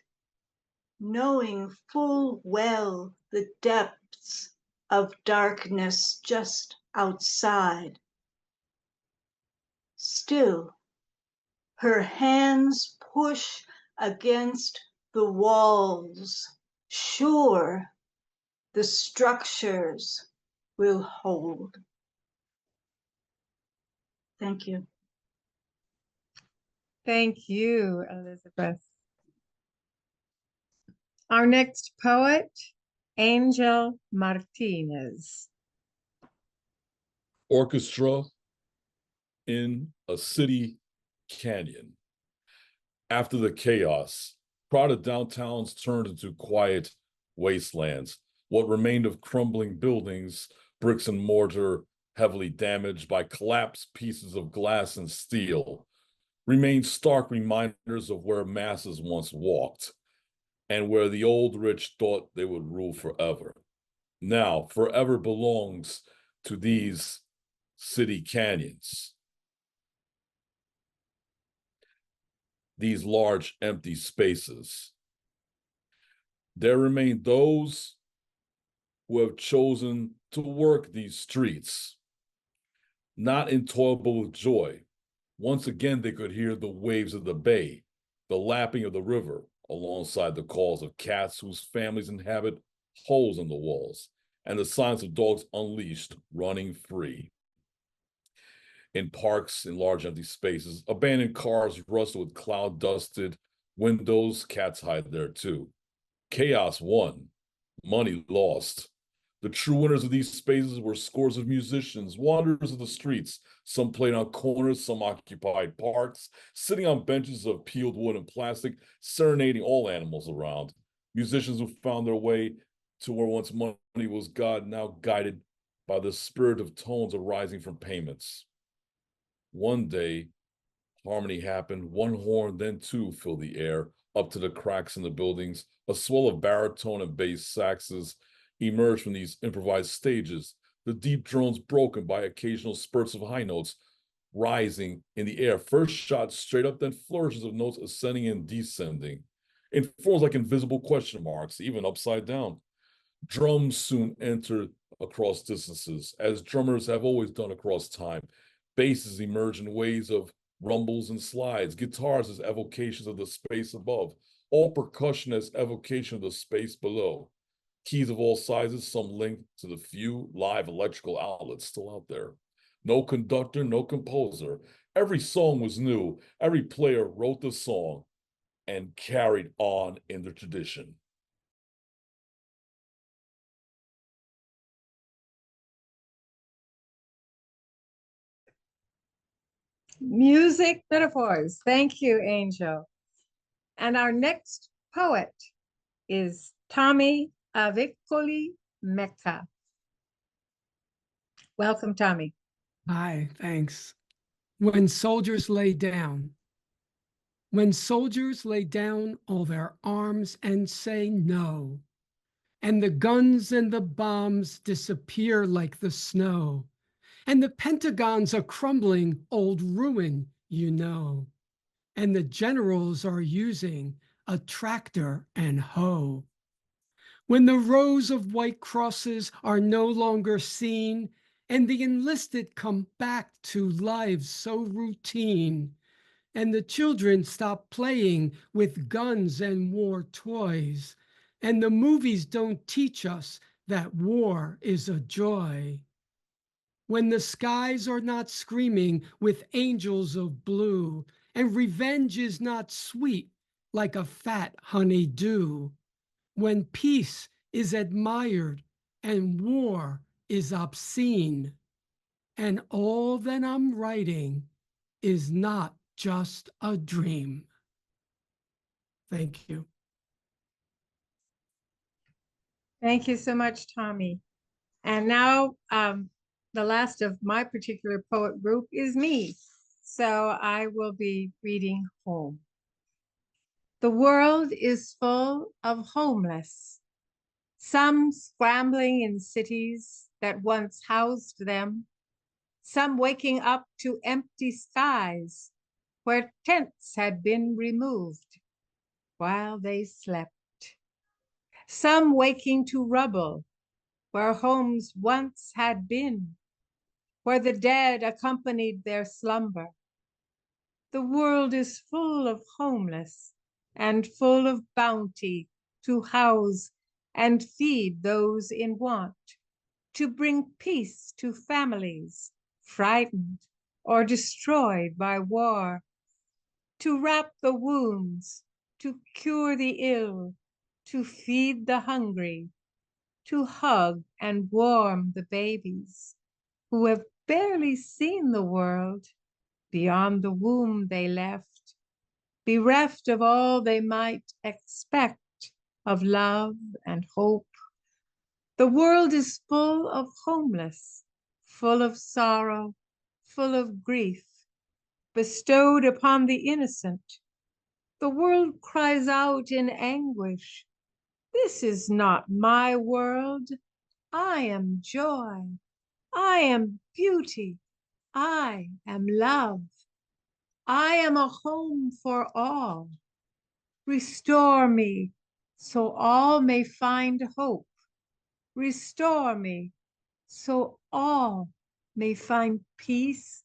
knowing full well the depths of darkness just outside. Still, her hands push against the walls, sure the structures will hold. Thank you. Thank you, Elizabeth. Our next poet, Angel Martinez. Orchestra in a city canyon. After the chaos, crowded downtowns turned into quiet wastelands. What remained of crumbling buildings, bricks and mortar, heavily damaged by collapsed pieces of glass and steel, remained stark reminders of where masses once walked and where the old rich thought they would rule forever. Now, forever belongs to these city canyons, these large empty spaces. There remain those who have chosen to work these streets, not intolerable with joy. Once again, they could hear the waves of the bay, the lapping of the river, alongside the calls of cats whose families inhabit holes in the walls, and the silence of dogs unleashed, running free. In parks, in large empty spaces, abandoned cars rustle with cloud-dusted windows, cats hide there too. Chaos won, money lost. The true winners of these spaces were scores of musicians, wanderers of the streets. Some played on corners, some occupied parks, sitting on benches of peeled wood and plastic, serenading all animals around. Musicians who found their way to where once money was God, now guided by the spirit of tones arising from payments. One day, harmony happened. One horn, then two, filled the air, up to the cracks in the buildings. A swell of baritone and bass saxes emerged from these improvised stages, the deep drones broken by occasional spurts of high notes rising in the air, first shot straight up, then flourishes of notes ascending and descending, in forms like invisible question marks, even upside down. Drums soon entered across distances, as drummers have always done across time. Basses emerge in ways of rumbles and slides, guitars as evocations of the space above, all percussion as evocation of the space below. Keys of all sizes, some linked to the few live electrical outlets still out there. No conductor, no composer. Every song was new. Every player wrote the song and carried on in the tradition. Music metaphors. Thank you, Angel. And our next poet is Tommy Avicoli Mecca. Welcome, Tommy. Hi, thanks. When soldiers lay down. When soldiers lay down all their arms and say no, and the guns and the bombs disappear like the snow, and the pentagons are crumbling, old ruin you know, and the generals are using a tractor and hoe. When the rows of white crosses are no longer seen, and the enlisted come back to lives so routine, and the children stop playing with guns and war toys, and the movies don't teach us that war is a joy. When the skies are not screaming with angels of blue, and revenge is not sweet like a fat honey-dew, when peace is admired and war is obscene, and all that I'm writing is not just a dream. Thank you. Thank you so much, Tommy. And now the last of my particular poet group is me. So I will be reading Home. The world is full of homeless, some scrambling in cities that once housed them, some waking up to empty skies where tents had been removed while they slept, some waking to rubble where homes once had been, where the dead accompanied their slumber. The world is full of homeless and full of bounty to house and feed those in want, to bring peace to families frightened or destroyed by war, to wrap the wounds, to cure the ill, to feed the hungry, to hug and warm the babies who have barely seen the world beyond the womb they left, bereft of all they might expect of love and hope. The world is full of homeless, full of sorrow, full of grief, bestowed upon the innocent. The world cries out in anguish, "This is not my world. I am joy. I am beauty. I am love. I am a home for all. Restore me so all may find hope. Restore me so all may find peace.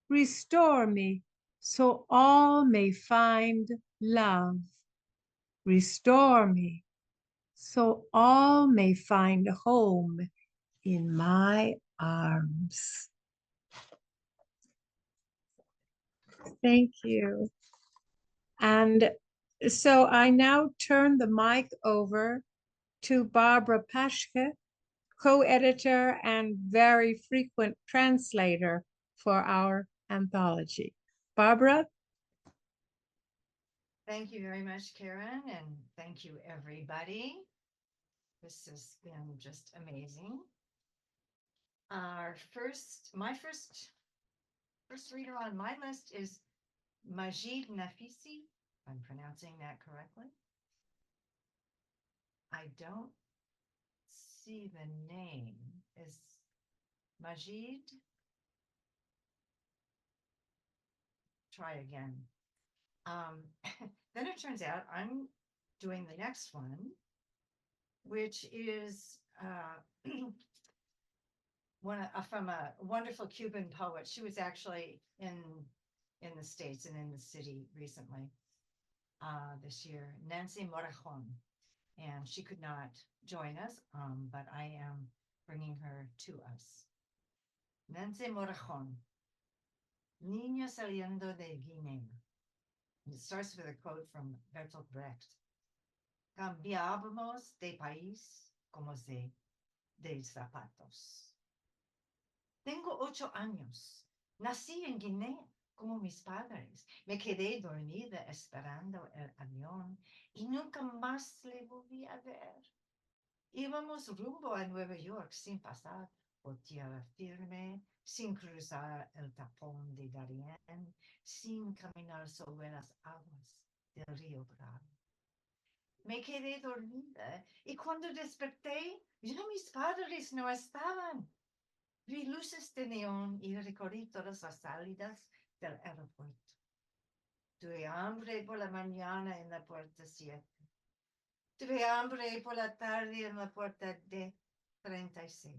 Restore me so all may find love. Restore me so all may find home in my arms." Thank you. And so I now turn the mic over to Barbara Paschke, co-editor and very frequent translator for our anthology. Barbara? Thank you very much, Karen, and thank you, everybody. This has been just amazing. My first reader on my list is Majid Nafisi, if I'm pronouncing that correctly. I don't see the name. Is Majid? Try again. Then it turns out I'm doing the next one, which is from a wonderful Cuban poet. She was actually in the States and in the city recently this year, Nancy Morejon, and she could not join us, but I am bringing her to us. Nancy Morejon, Niño saliendo de Guinea. And it starts with a quote from Bertolt Brecht. Cambiábamos de país como de zapatos. Tengo 8 años. Nací en Guinea como mis padres. Me quedé dormida esperando el avión y nunca más le volví a ver. Íbamos rumbo a Nueva York sin pasar por tierra firme, sin cruzar el tapón de Darien, sin caminar sobre las aguas del río Bravo. Me quedé dormida y cuando desperté, ya mis padres no estaban. Vi luces de neón y recorrí todas las salidas del aeropuerto. Tuve hambre por la mañana en la puerta 7. Tuve hambre por la tarde en la puerta D36.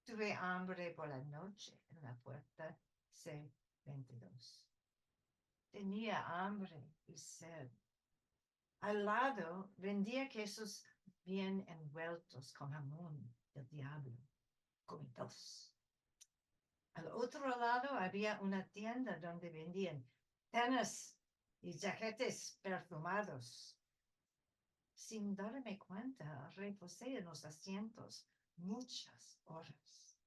Tuve hambre por la noche en la puerta C22. Tenía hambre y sed. Al lado vendía quesos bien envueltos con jamón del diablo. Comí 2. Al otro lado había una tienda donde vendían tenis y jaquetes perfumados. Sin darme cuenta, reposé en los asientos muchas horas.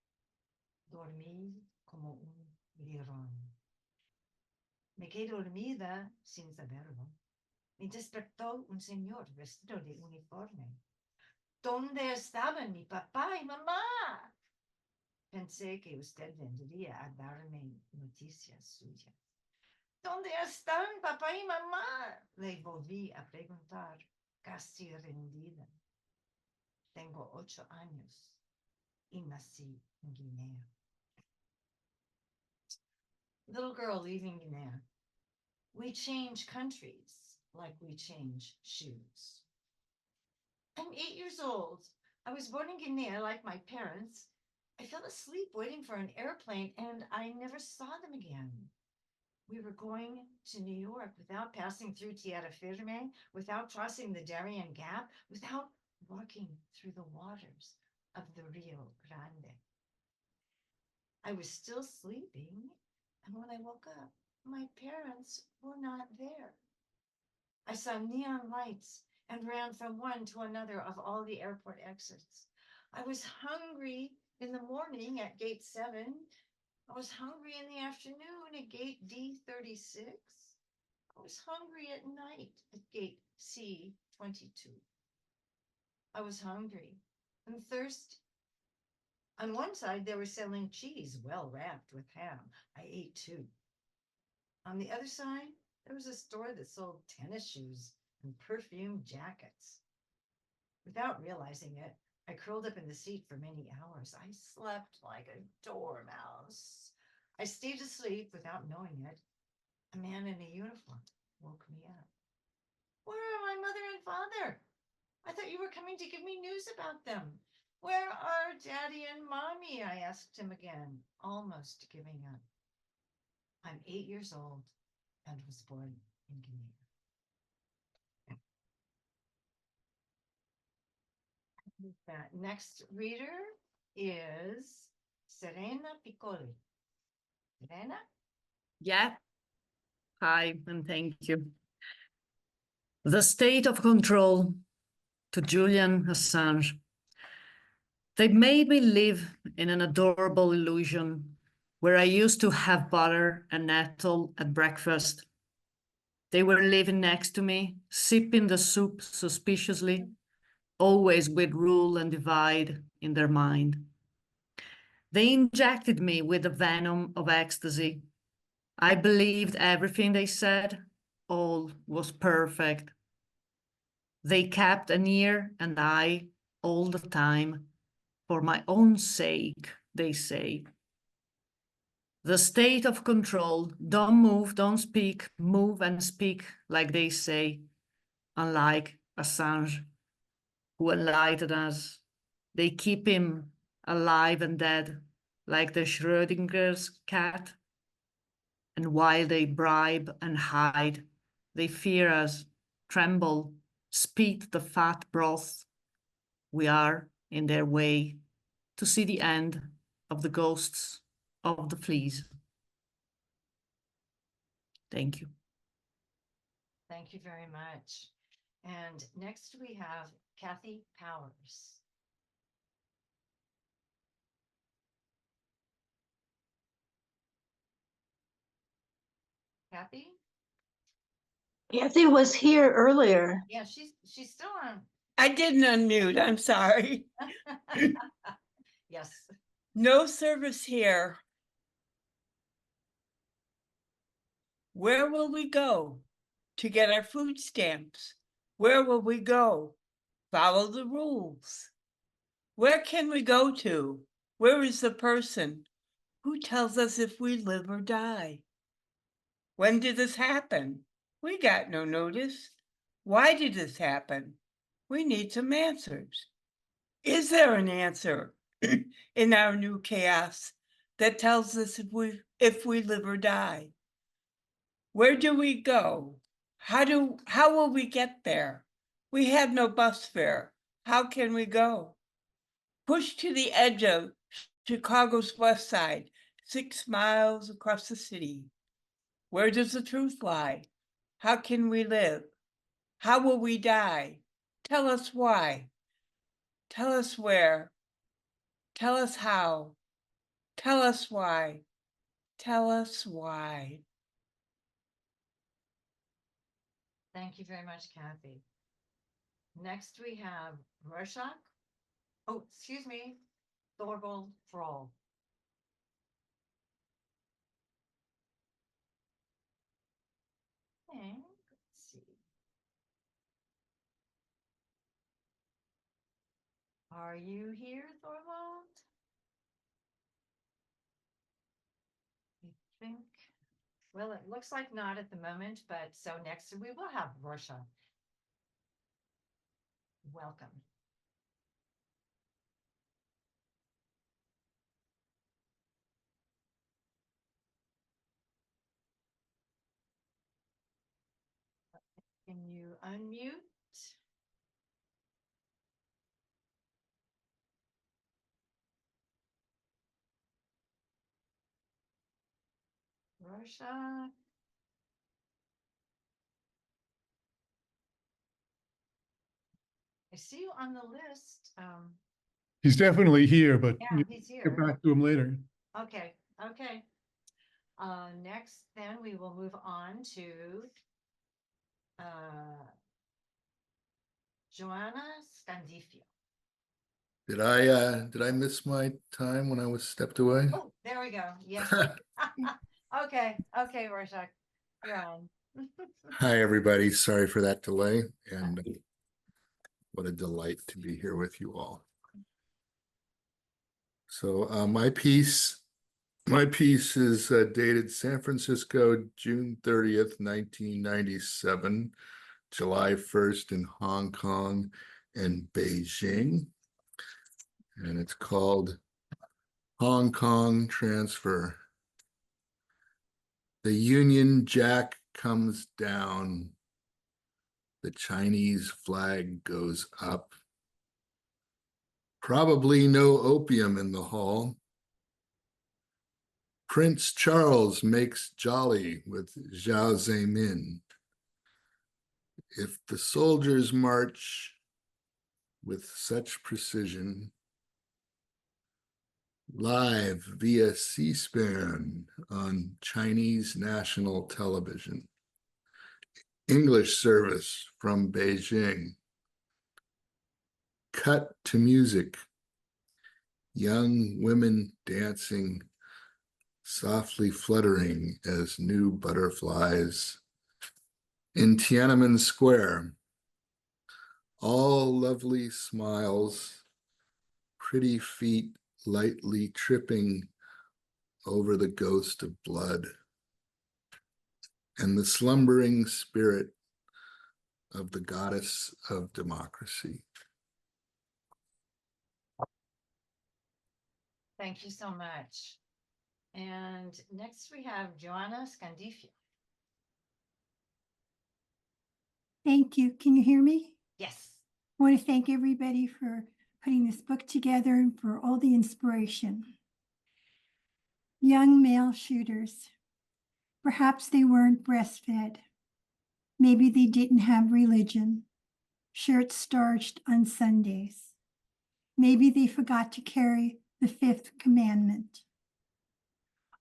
Dormí como un lirón. Me quedé dormida sin saberlo. Me despertó un señor vestido de uniforme. ¿Dónde estaban mi papá y mamá? Pensé que usted vendría a darme noticias suyas. ¿Dónde están papá y mamá? Le volví a preguntar, casi rendida. Tengo 8 años y nací en Guinea. Little girl leaving Guinea. We change countries like we change shoes. I'm 8 years old. I was born in Guinea like my parents. I fell asleep waiting for an airplane and I never saw them again. We were going to New York without passing through Tierra Firme, without crossing the Darien Gap, without walking through the waters of the Rio Grande. I was still sleeping, and when I woke up, my parents were not there. I saw neon lights and ran from one to another of all the airport exits. I was hungry in the morning at gate 7. I was hungry in the afternoon at gate D36. I was hungry at night at gate C22. I was hungry and thirsty. On one side, they were selling cheese well wrapped with ham. I ate 2. On the other side, there was a store that sold tennis shoes and perfume jackets. Without realizing it, I curled up in the seat for many hours. I slept like a dormouse. I stayed asleep without knowing it. A man in a uniform woke me up. Where are my mother and father? I thought you were coming to give me news about them. Where are Daddy and Mommy? I asked him again, almost giving up. I'm 8 years old and was born in Guinea. That next reader is Serena Piccoli. Serena? Yeah. Hi, and thank you. The State of Control to Julian Assange. They made me live in an adorable illusion where I used to have butter and nettle at breakfast. They were living next to me, sipping the soup suspiciously, always with rule and divide in their mind. They injected me with the venom of ecstasy. I believed everything they said. All was perfect. They kept an ear and eye all the time. For my own sake, they say. The state of control, don't move, don't speak, move and speak like they say. Unlike Assange, who enlightened us. They keep him alive and dead, like the Schrödinger's cat. And while they bribe and hide, they fear us, tremble, spit the fat broth. We are in their way to see the end of the ghosts of the fleas. Thank you. Thank you very much. And next we have Kathy Powers. Kathy? Kathy was here earlier. Yeah, she's still on. I didn't unmute, I'm sorry. Yes. No service here. Where will we go to get our food stamps? Where will we go? Follow the rules. Where can we go to? Where is the person Who tells us if we live or die? When did this happen? We got no notice. Why did this happen? We need some answers. Is there an answer in our new chaos that tells us if we live or die? Where do we go? How will we get there? We have no bus fare. How can we go? Pushed to the edge of Chicago's west side, 6 miles across the city. Where does the truth lie? How can we live? How will we die? Tell us why. Tell us where. Tell us how. Tell us why. Tell us why. Thank you very much, Kathy. Next, we have Rorschach. Oh, excuse me, Thorvald Froll. And let's see. Are you here, Thorvald? I think, well, it looks like not at the moment, but so next we will have Rorschach. Welcome. Can you unmute? Rorschach. I see you on the list. He's definitely here, but Yeah, he's get here. back to him later. Okay, okay. Next, then we will move on to Joanna Scandifio. Did I miss my time when I was stepped away? Oh, there we go. Yes. Okay, okay, Rorschach, you're on. Hi, everybody. Sorry for that delay, and what a delight to be here with you all. So my piece is dated San Francisco, June 30th, 1997, July 1st in Hong Kong and Beijing. And it's called Hong Kong Transfer. The Union Jack comes down. The Chinese flag goes up. Probably no opium in the hall. Prince Charles makes jolly with Zhao Zemin. If the soldiers march with such precision, live via C-SPAN on Chinese national television, English service from Beijing, cut to music, young women dancing, softly fluttering as new butterflies in Tiananmen Square. All lovely smiles, pretty feet lightly tripping over the ghost of blood, and the slumbering spirit of the goddess of democracy. Thank you so much. And next we have Joanna Scandifio. Thank you. Can you hear me? Yes. I want to thank everybody for putting this book together and for all the inspiration. Young male shooters. Perhaps they weren't breastfed. Maybe they didn't have religion. Shirts starched on Sundays. Maybe they forgot to carry the 5th commandment.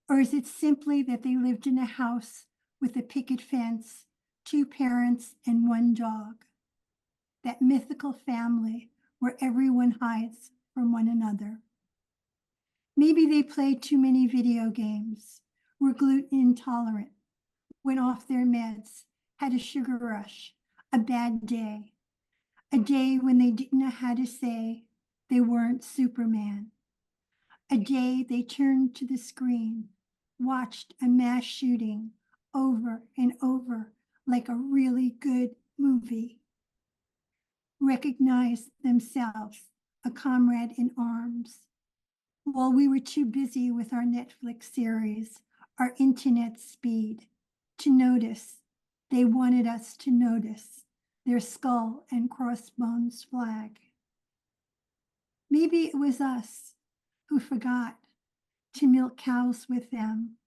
Or is it simply that they lived in a house with a picket fence, 2 parents, and 1 dog? That mythical family where everyone hides from one another. Maybe they played too many video games, were gluten intolerant, went off their meds, had a sugar rush, a bad day, a day when they didn't know how to say they weren't Superman, A day they turned to the screen, watched a mass shooting over and over like a really good movie. Recognized themselves a comrade in arms. While we were too busy with our Netflix series, our internet speed, to notice, they wanted us to notice their skull and crossbones flag. Maybe it was us who forgot to milk cows with them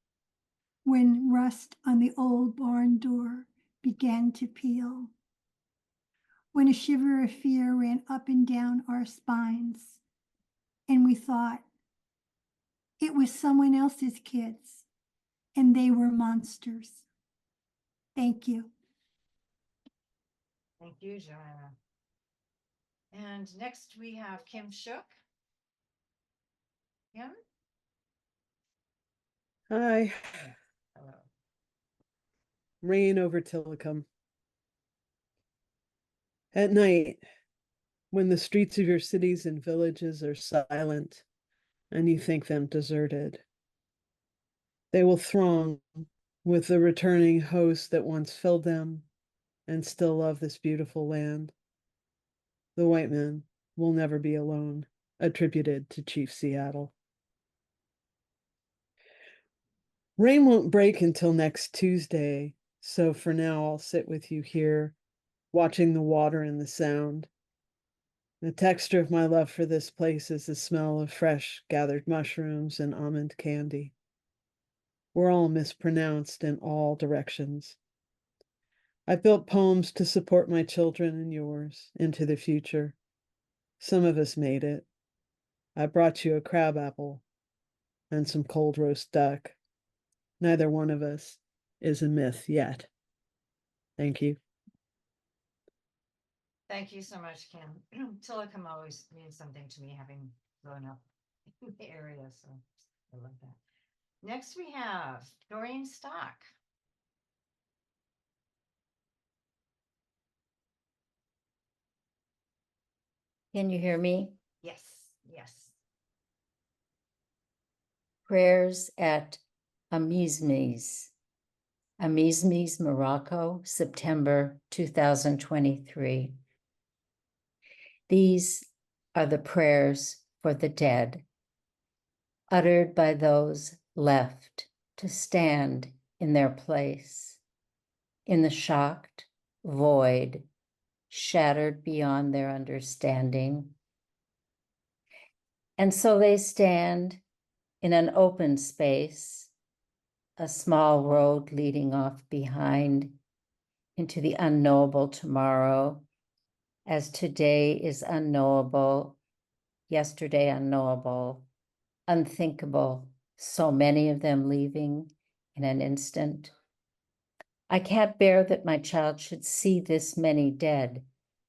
when rust on the old barn door began to peel. When a shiver of fear ran up and down our spines, and we thought it was someone else's kids, and they were monsters. Thank you. Thank you, Joanna. And next we have Kim Shook. Kim? Hi. Hello. Rain over Tillicum. At night, when the streets of your cities and villages are silent and you think them deserted, they will throng with the returning host that once filled them and still love this beautiful land. The white man will never be alone, attributed to Chief Seattle. Rain won't break until next Tuesday, so for now I'll sit with you here, watching the water and the sound. The texture of my love for this place is the smell of fresh gathered mushrooms and almond candy. We're all mispronounced in all directions. I built poems to support my children and yours into the future. Some of us made it. I brought you a crab apple and some cold roast duck. Neither one of us is a myth yet. Thank you. Thank you so much, Kim. Tillicum always means something to me, having grown up in the area, so I love that. Next we have Doreen Stock. Can you hear me? Yes, yes. Prayers at Amizmiz, Morocco, September 2023. These are the prayers for the dead, uttered by those left to stand in their place, in the shocked void, shattered beyond their understanding. And so they stand in an open space, a small road leading off behind into the unknowable tomorrow, as today is unknowable, yesterday unknowable, unthinkable, so many of them leaving in an instant. I can't bear that my child should see this many dead,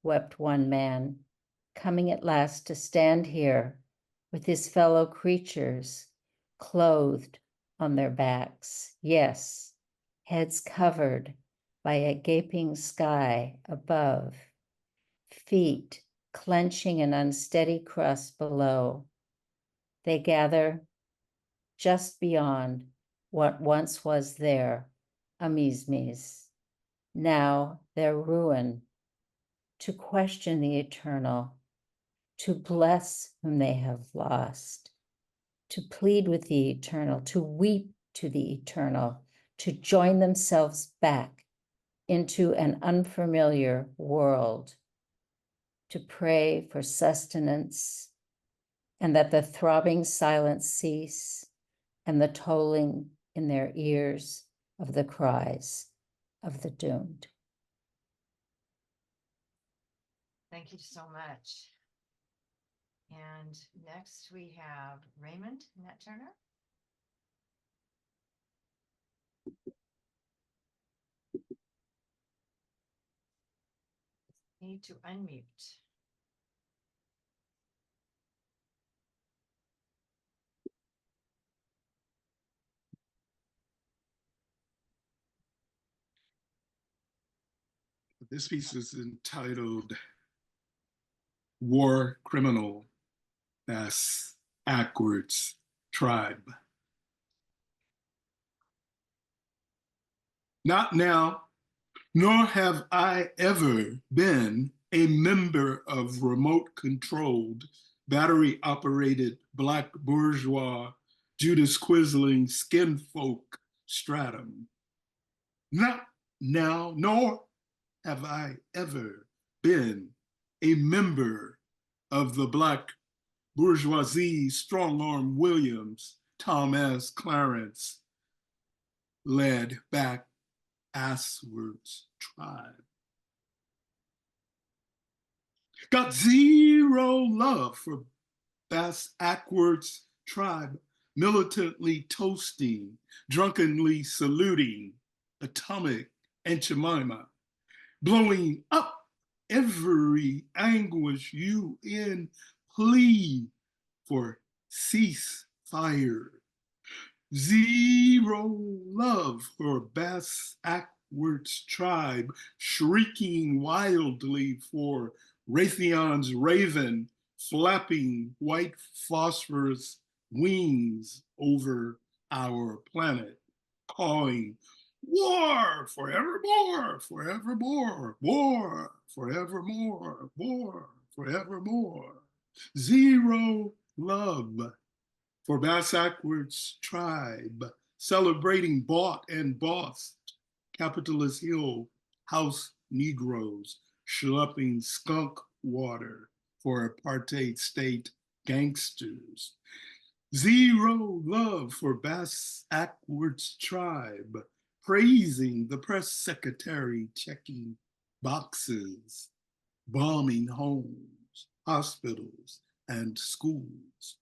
wept one man, coming at last to stand here with his fellow creatures, clothed on their backs, yes, heads covered by a gaping sky above, feet clenching an unsteady crust below. They gather just beyond what once was their Amizmiz, now their ruin, to question the eternal, to bless whom they have lost, to plead with the eternal, to weep to the eternal, to join themselves back into an unfamiliar world, to pray for sustenance, and that the throbbing silence cease, and the tolling in their ears of the cries of the doomed. Thank you so much. And next we have Raymond Nat-Turner. Need to unmute. This piece is entitled War Criminal, that's backwards. tribe. Not now, nor have I ever been a member of remote-controlled, battery-operated Black bourgeois, Judas Quisling skinfolk stratum. Not now, nor have I ever been a member of the Black bourgeoisie, strong-arm Williams, Thomas Clarence, led back asswards tribe. Got zero love for Bass Ackwards tribe, militantly toasting, drunkenly saluting atomic and Jemima, blowing up every anguish UN plea for ceasefire. Zero love for Bass Ackwards tribe, shrieking wildly for Raytheon's raven, flapping white phosphorus wings over our planet, calling, war forevermore, forevermore, war forevermore, war forevermore. Zero love for Bass Ackwards tribe, celebrating bought and bossed Capitalist Hill house Negroes, schlepping skunk water for apartheid state gangsters. Zero love for Bass Ackwards tribe, praising the press secretary checking boxes, bombing homes, hospitals, and schools,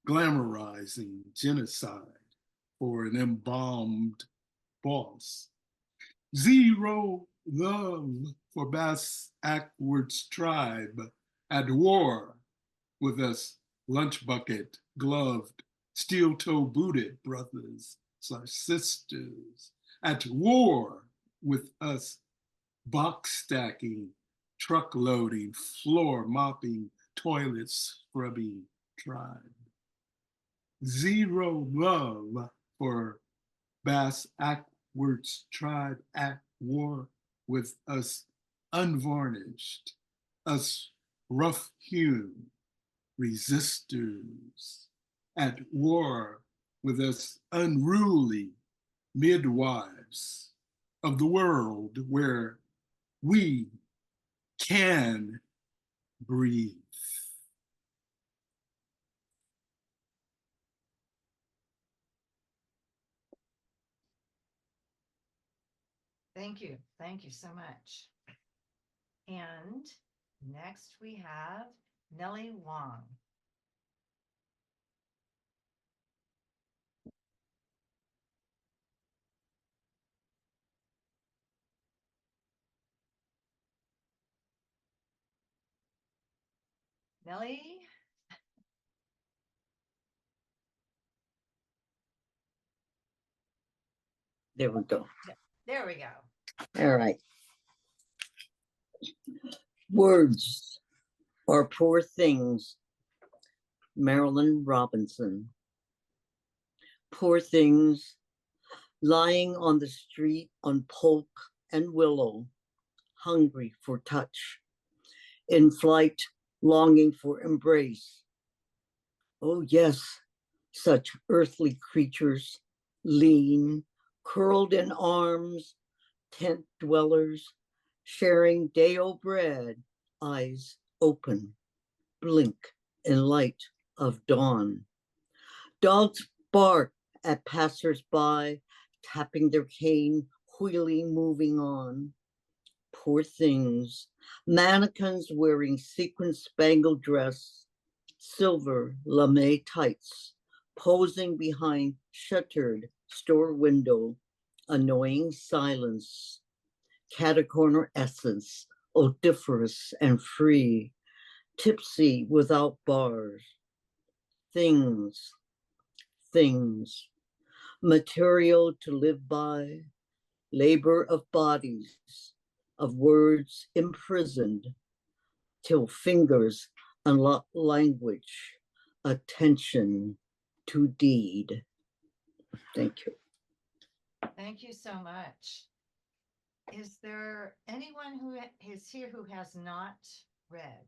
glamorizing genocide for an embalmed boss. Zero love for Bass Ackwards tribe, at war with us lunch bucket, gloved, steel-toe booted brothers/sisters, at war with us box stacking, truck loading, floor mopping, toilet scrubbing tribe. Zero love for Bass Ackwards tribe, at war with us unvarnished, us rough-hewn resistors, at war with us unruly midwives of the world where we can breathe. Thank you so much. And next we have Nellie Wong. Nellie? There we go. There we go. All right. Words are poor things. Marilyn Robinson. Poor things lying on the street on Polk and Willow, hungry for touch, in flight, longing for embrace. Oh yes, such earthly creatures, lean, curled in arms, tent dwellers, sharing day-o bread, eyes open, blink in light of dawn. Dogs bark at passers-by, tapping their cane, wheeling, moving on. Poor things, mannequins wearing sequin-spangled dress, silver lame tights, posing behind shuttered store window, annoying silence, catacorner essence, odoriferous and free, tipsy without bars. Things, material to live by, labor of bodies, of words imprisoned, till fingers unlock language, attention, to deed. Thank you. Thank you so much. Is there anyone who is here who has not read?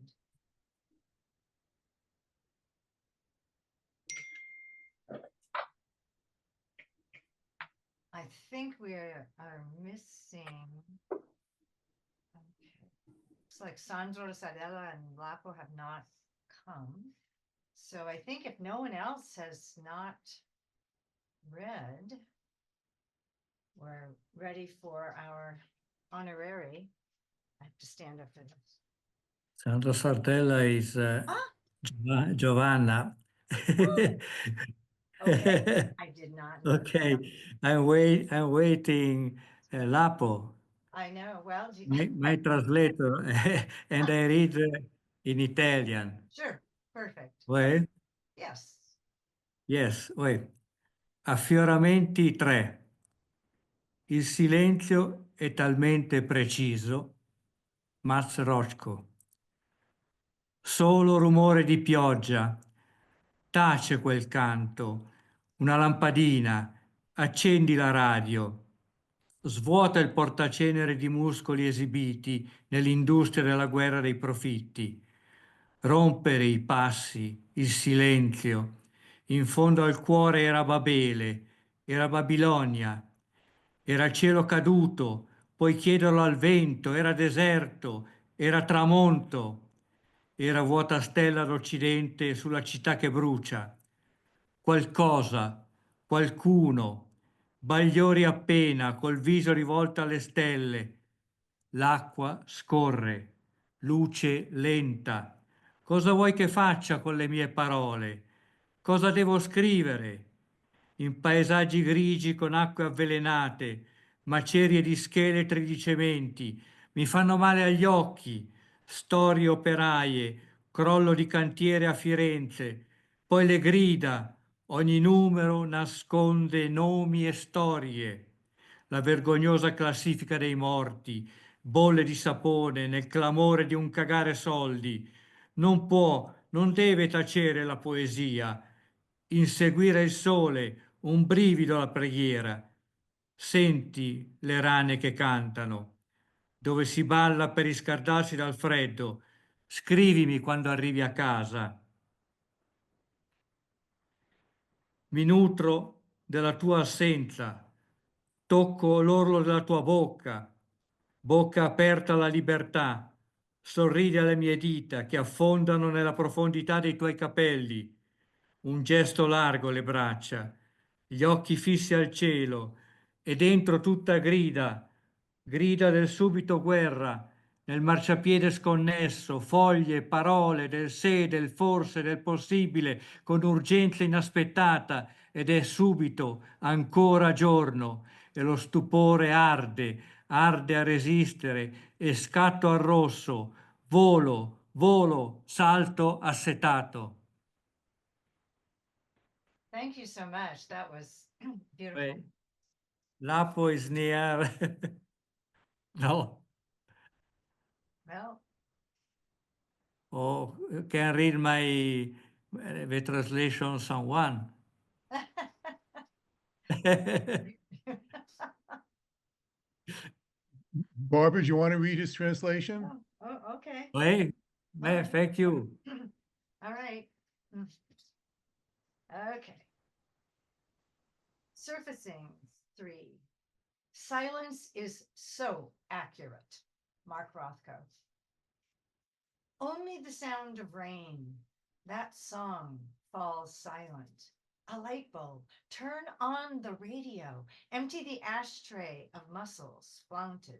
I think we are missing. Okay. Looks like Sandro, Sadella, and Lapo have not come. So I think if no one else has not read, we're ready for our honorary. I have to stand up for this. Sandro Sartella is Giovanna. Okay, I did not know. Okay, I'm waiting Lapo, I know. Well, my translator, and I read in Italian. sure, perfect. Wait, Yes. yes, wait. Affioramenti 3. Il silenzio è talmente preciso, Max Rothko. Solo rumore di pioggia. Tace quel canto. Una lampadina. Accendi la radio. Svuota il portacenere di muscoli esibiti nell'industria della guerra dei profitti. Rompere i passi, il silenzio. In fondo al cuore era Babele, era Babilonia, era il cielo caduto, puoi chiederlo al vento, era deserto, era tramonto, era vuota stella d'Occidente sulla città che brucia. Qualcosa, qualcuno, Bagliori appena, col viso rivolto alle stelle. L'acqua scorre, luce lenta. Cosa vuoi che faccia con le mie parole? Cosa devo scrivere? In paesaggi grigi con acque avvelenate, macerie di scheletri di cementi, mi fanno male agli occhi, storie operaie, crollo di cantiere a Firenze, poi le grida, ogni numero nasconde nomi e storie. La vergognosa classifica dei morti, bolle di sapone nel clamore di un cagare soldi. Non può, non deve tacere la poesia. Inseguire il sole, un brivido alla preghiera. Senti le rane che cantano, dove si balla per riscaldarsi dal freddo. Scrivimi quando arrivi a casa. Mi nutro della tua assenza, tocco l'orlo della tua bocca, bocca aperta alla libertà, sorridi alle mie dita che affondano nella profondità dei tuoi capelli, un gesto largo le braccia, gli occhi fissi al cielo e dentro tutta grida, grida del subito guerra, nel marciapiede sconnesso, foglie, parole del se, del forse, del possibile, con urgenza inaspettata, ed è subito, ancora giorno, e lo stupore arde, arde a resistere, e scatto al rosso, volo, volo, salto assetato. Thank you so much. That was beautiful. Wait. Lapo is near. No. Well, Oh, you can read my the translation someone. Barbara, do you want to read his translation? oh, okay. Wait, All right. thank you. All right. Okay. Surfacing 3. Silence is so accurate. Mark Rothko. Only the sound of rain. That song falls silent. A light bulb. Turn on the radio. Empty the ashtray of muscles flaunted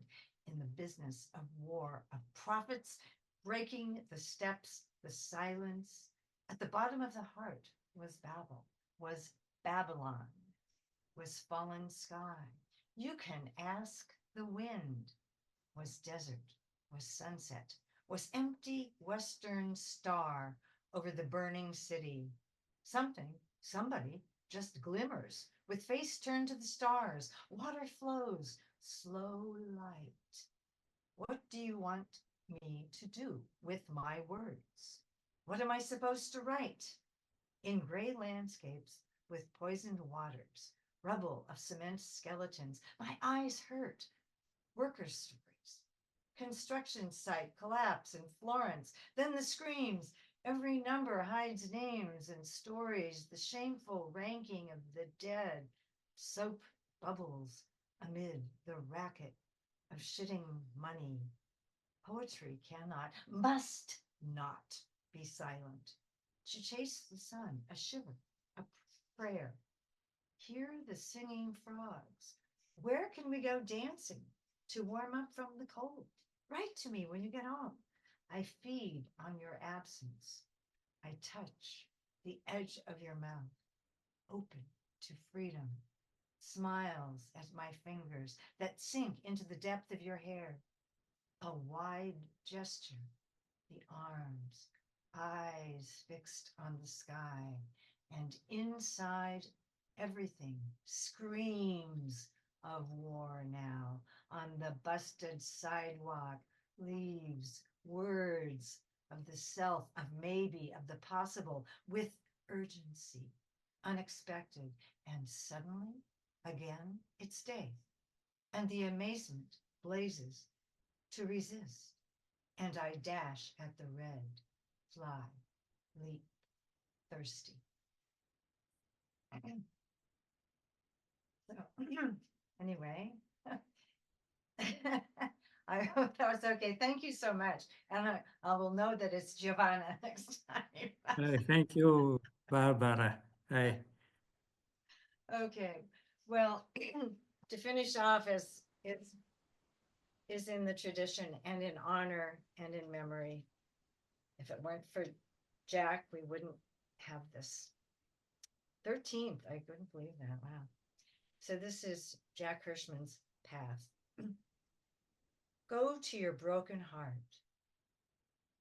in the business of war, of prophets breaking the steps, the silence. At the bottom of the heart was Babel, was Babylon, was fallen sky. You can ask the wind. Was desert, was sunset, was empty western star over the burning city. Something, somebody just glimmers with face turned to the stars. Water flows, slow light. What do you want me to do with my words? What am I supposed to write? In gray landscapes, with poisoned waters, rubble of cement skeletons. My eyes hurt. Workers' stories. Construction site collapse in Florence. Then the screams. Every number hides names and stories. The shameful ranking of the dead. Soap bubbles amid the racket of shitting money. Poetry cannot, must not be silent. To chase the sun, a shiver, a prayer. Hear the singing frogs. Where can we go dancing to warm up from the cold? Write to me when you get home. I feed on your absence. I touch the edge of your mouth, open to freedom. Smiles at my fingers that sink into the depth of your hair. A wide gesture, the arms, eyes fixed on the sky, and inside everything screams of war now. On the busted sidewalk, leaves, words of the self, of maybe, of the possible, with urgency, unexpected, and suddenly, again, it's day, and the amazement blazes to resist, and I dash at the red, fly, leap, thirsty. So, anyway, I hope that was okay. Thank you so much. And I will know that it's Giovanna next time. Thank you, Barbara. Hey. Okay, well, to finish off, as is in the tradition and in honor and in memory. If it weren't for Jack, we wouldn't have this. 13th, I couldn't believe that, wow. So this is Jack Hirschman's Path. Go to your broken heart.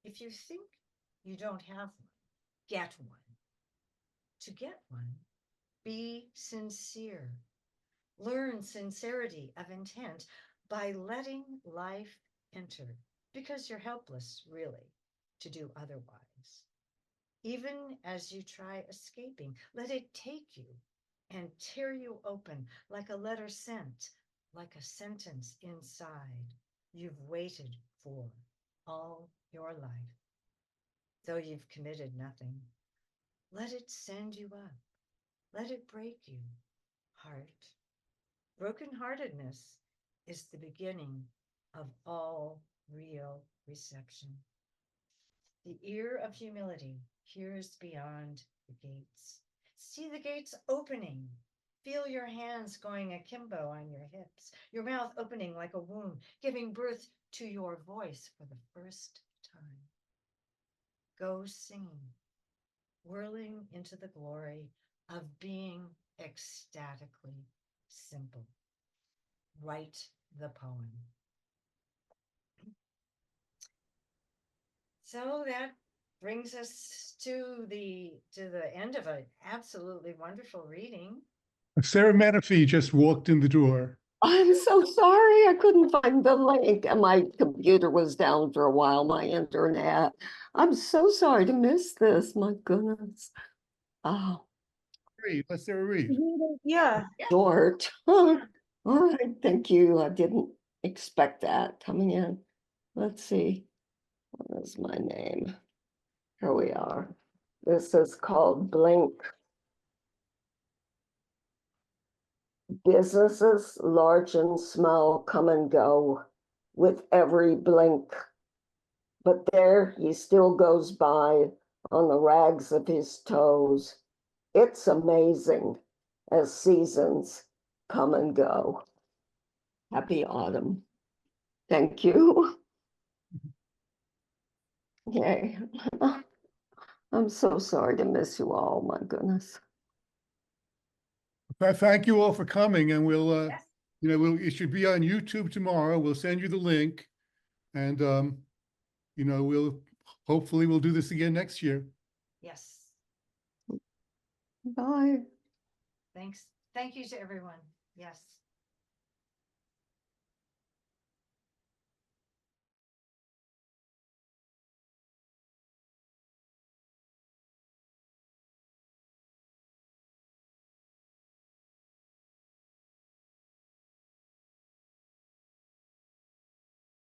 If you think you don't have one, get one. To get one, be sincere. Learn sincerity of intent by letting life enter, because you're helpless, really, to do otherwise. Even as you try escaping, let it take you and tear you open like a letter sent, like a sentence inside you've waited for all your life. Though you've committed nothing, let it send you up. Let it break you, heart. Brokenheartedness is the beginning of all real reception. The ear of humility hears beyond the gates. See the gates opening. Feel your hands going akimbo on your hips, your mouth opening like a womb, giving birth to your voice for the first time. Go singing, whirling into the glory of being ecstatically simple. Write the poem. So that brings us to the end of an absolutely wonderful reading. Sarah Menifee just walked in the door. I'm so sorry I couldn't find the link, and my computer was down for a while, my internet. I'm so sorry to miss this, my goodness. Oh. Read, let Sarah read. Yeah. Short. All right, thank you. I didn't expect that coming in. Let's see. What is my name? Here we are. This is called Blink. Businesses large and small come and go with every blink. But there he still goes by on the rags of his toes. It's amazing as seasons come and go. Happy autumn. Thank you. Yay. I'm so sorry to miss you all, my goodness. Thank you all for coming, and we'll, it should be on YouTube tomorrow. We'll send you the link, and hopefully we'll do this again next year. Yes. Bye. Thanks. Thank you to everyone. Yes.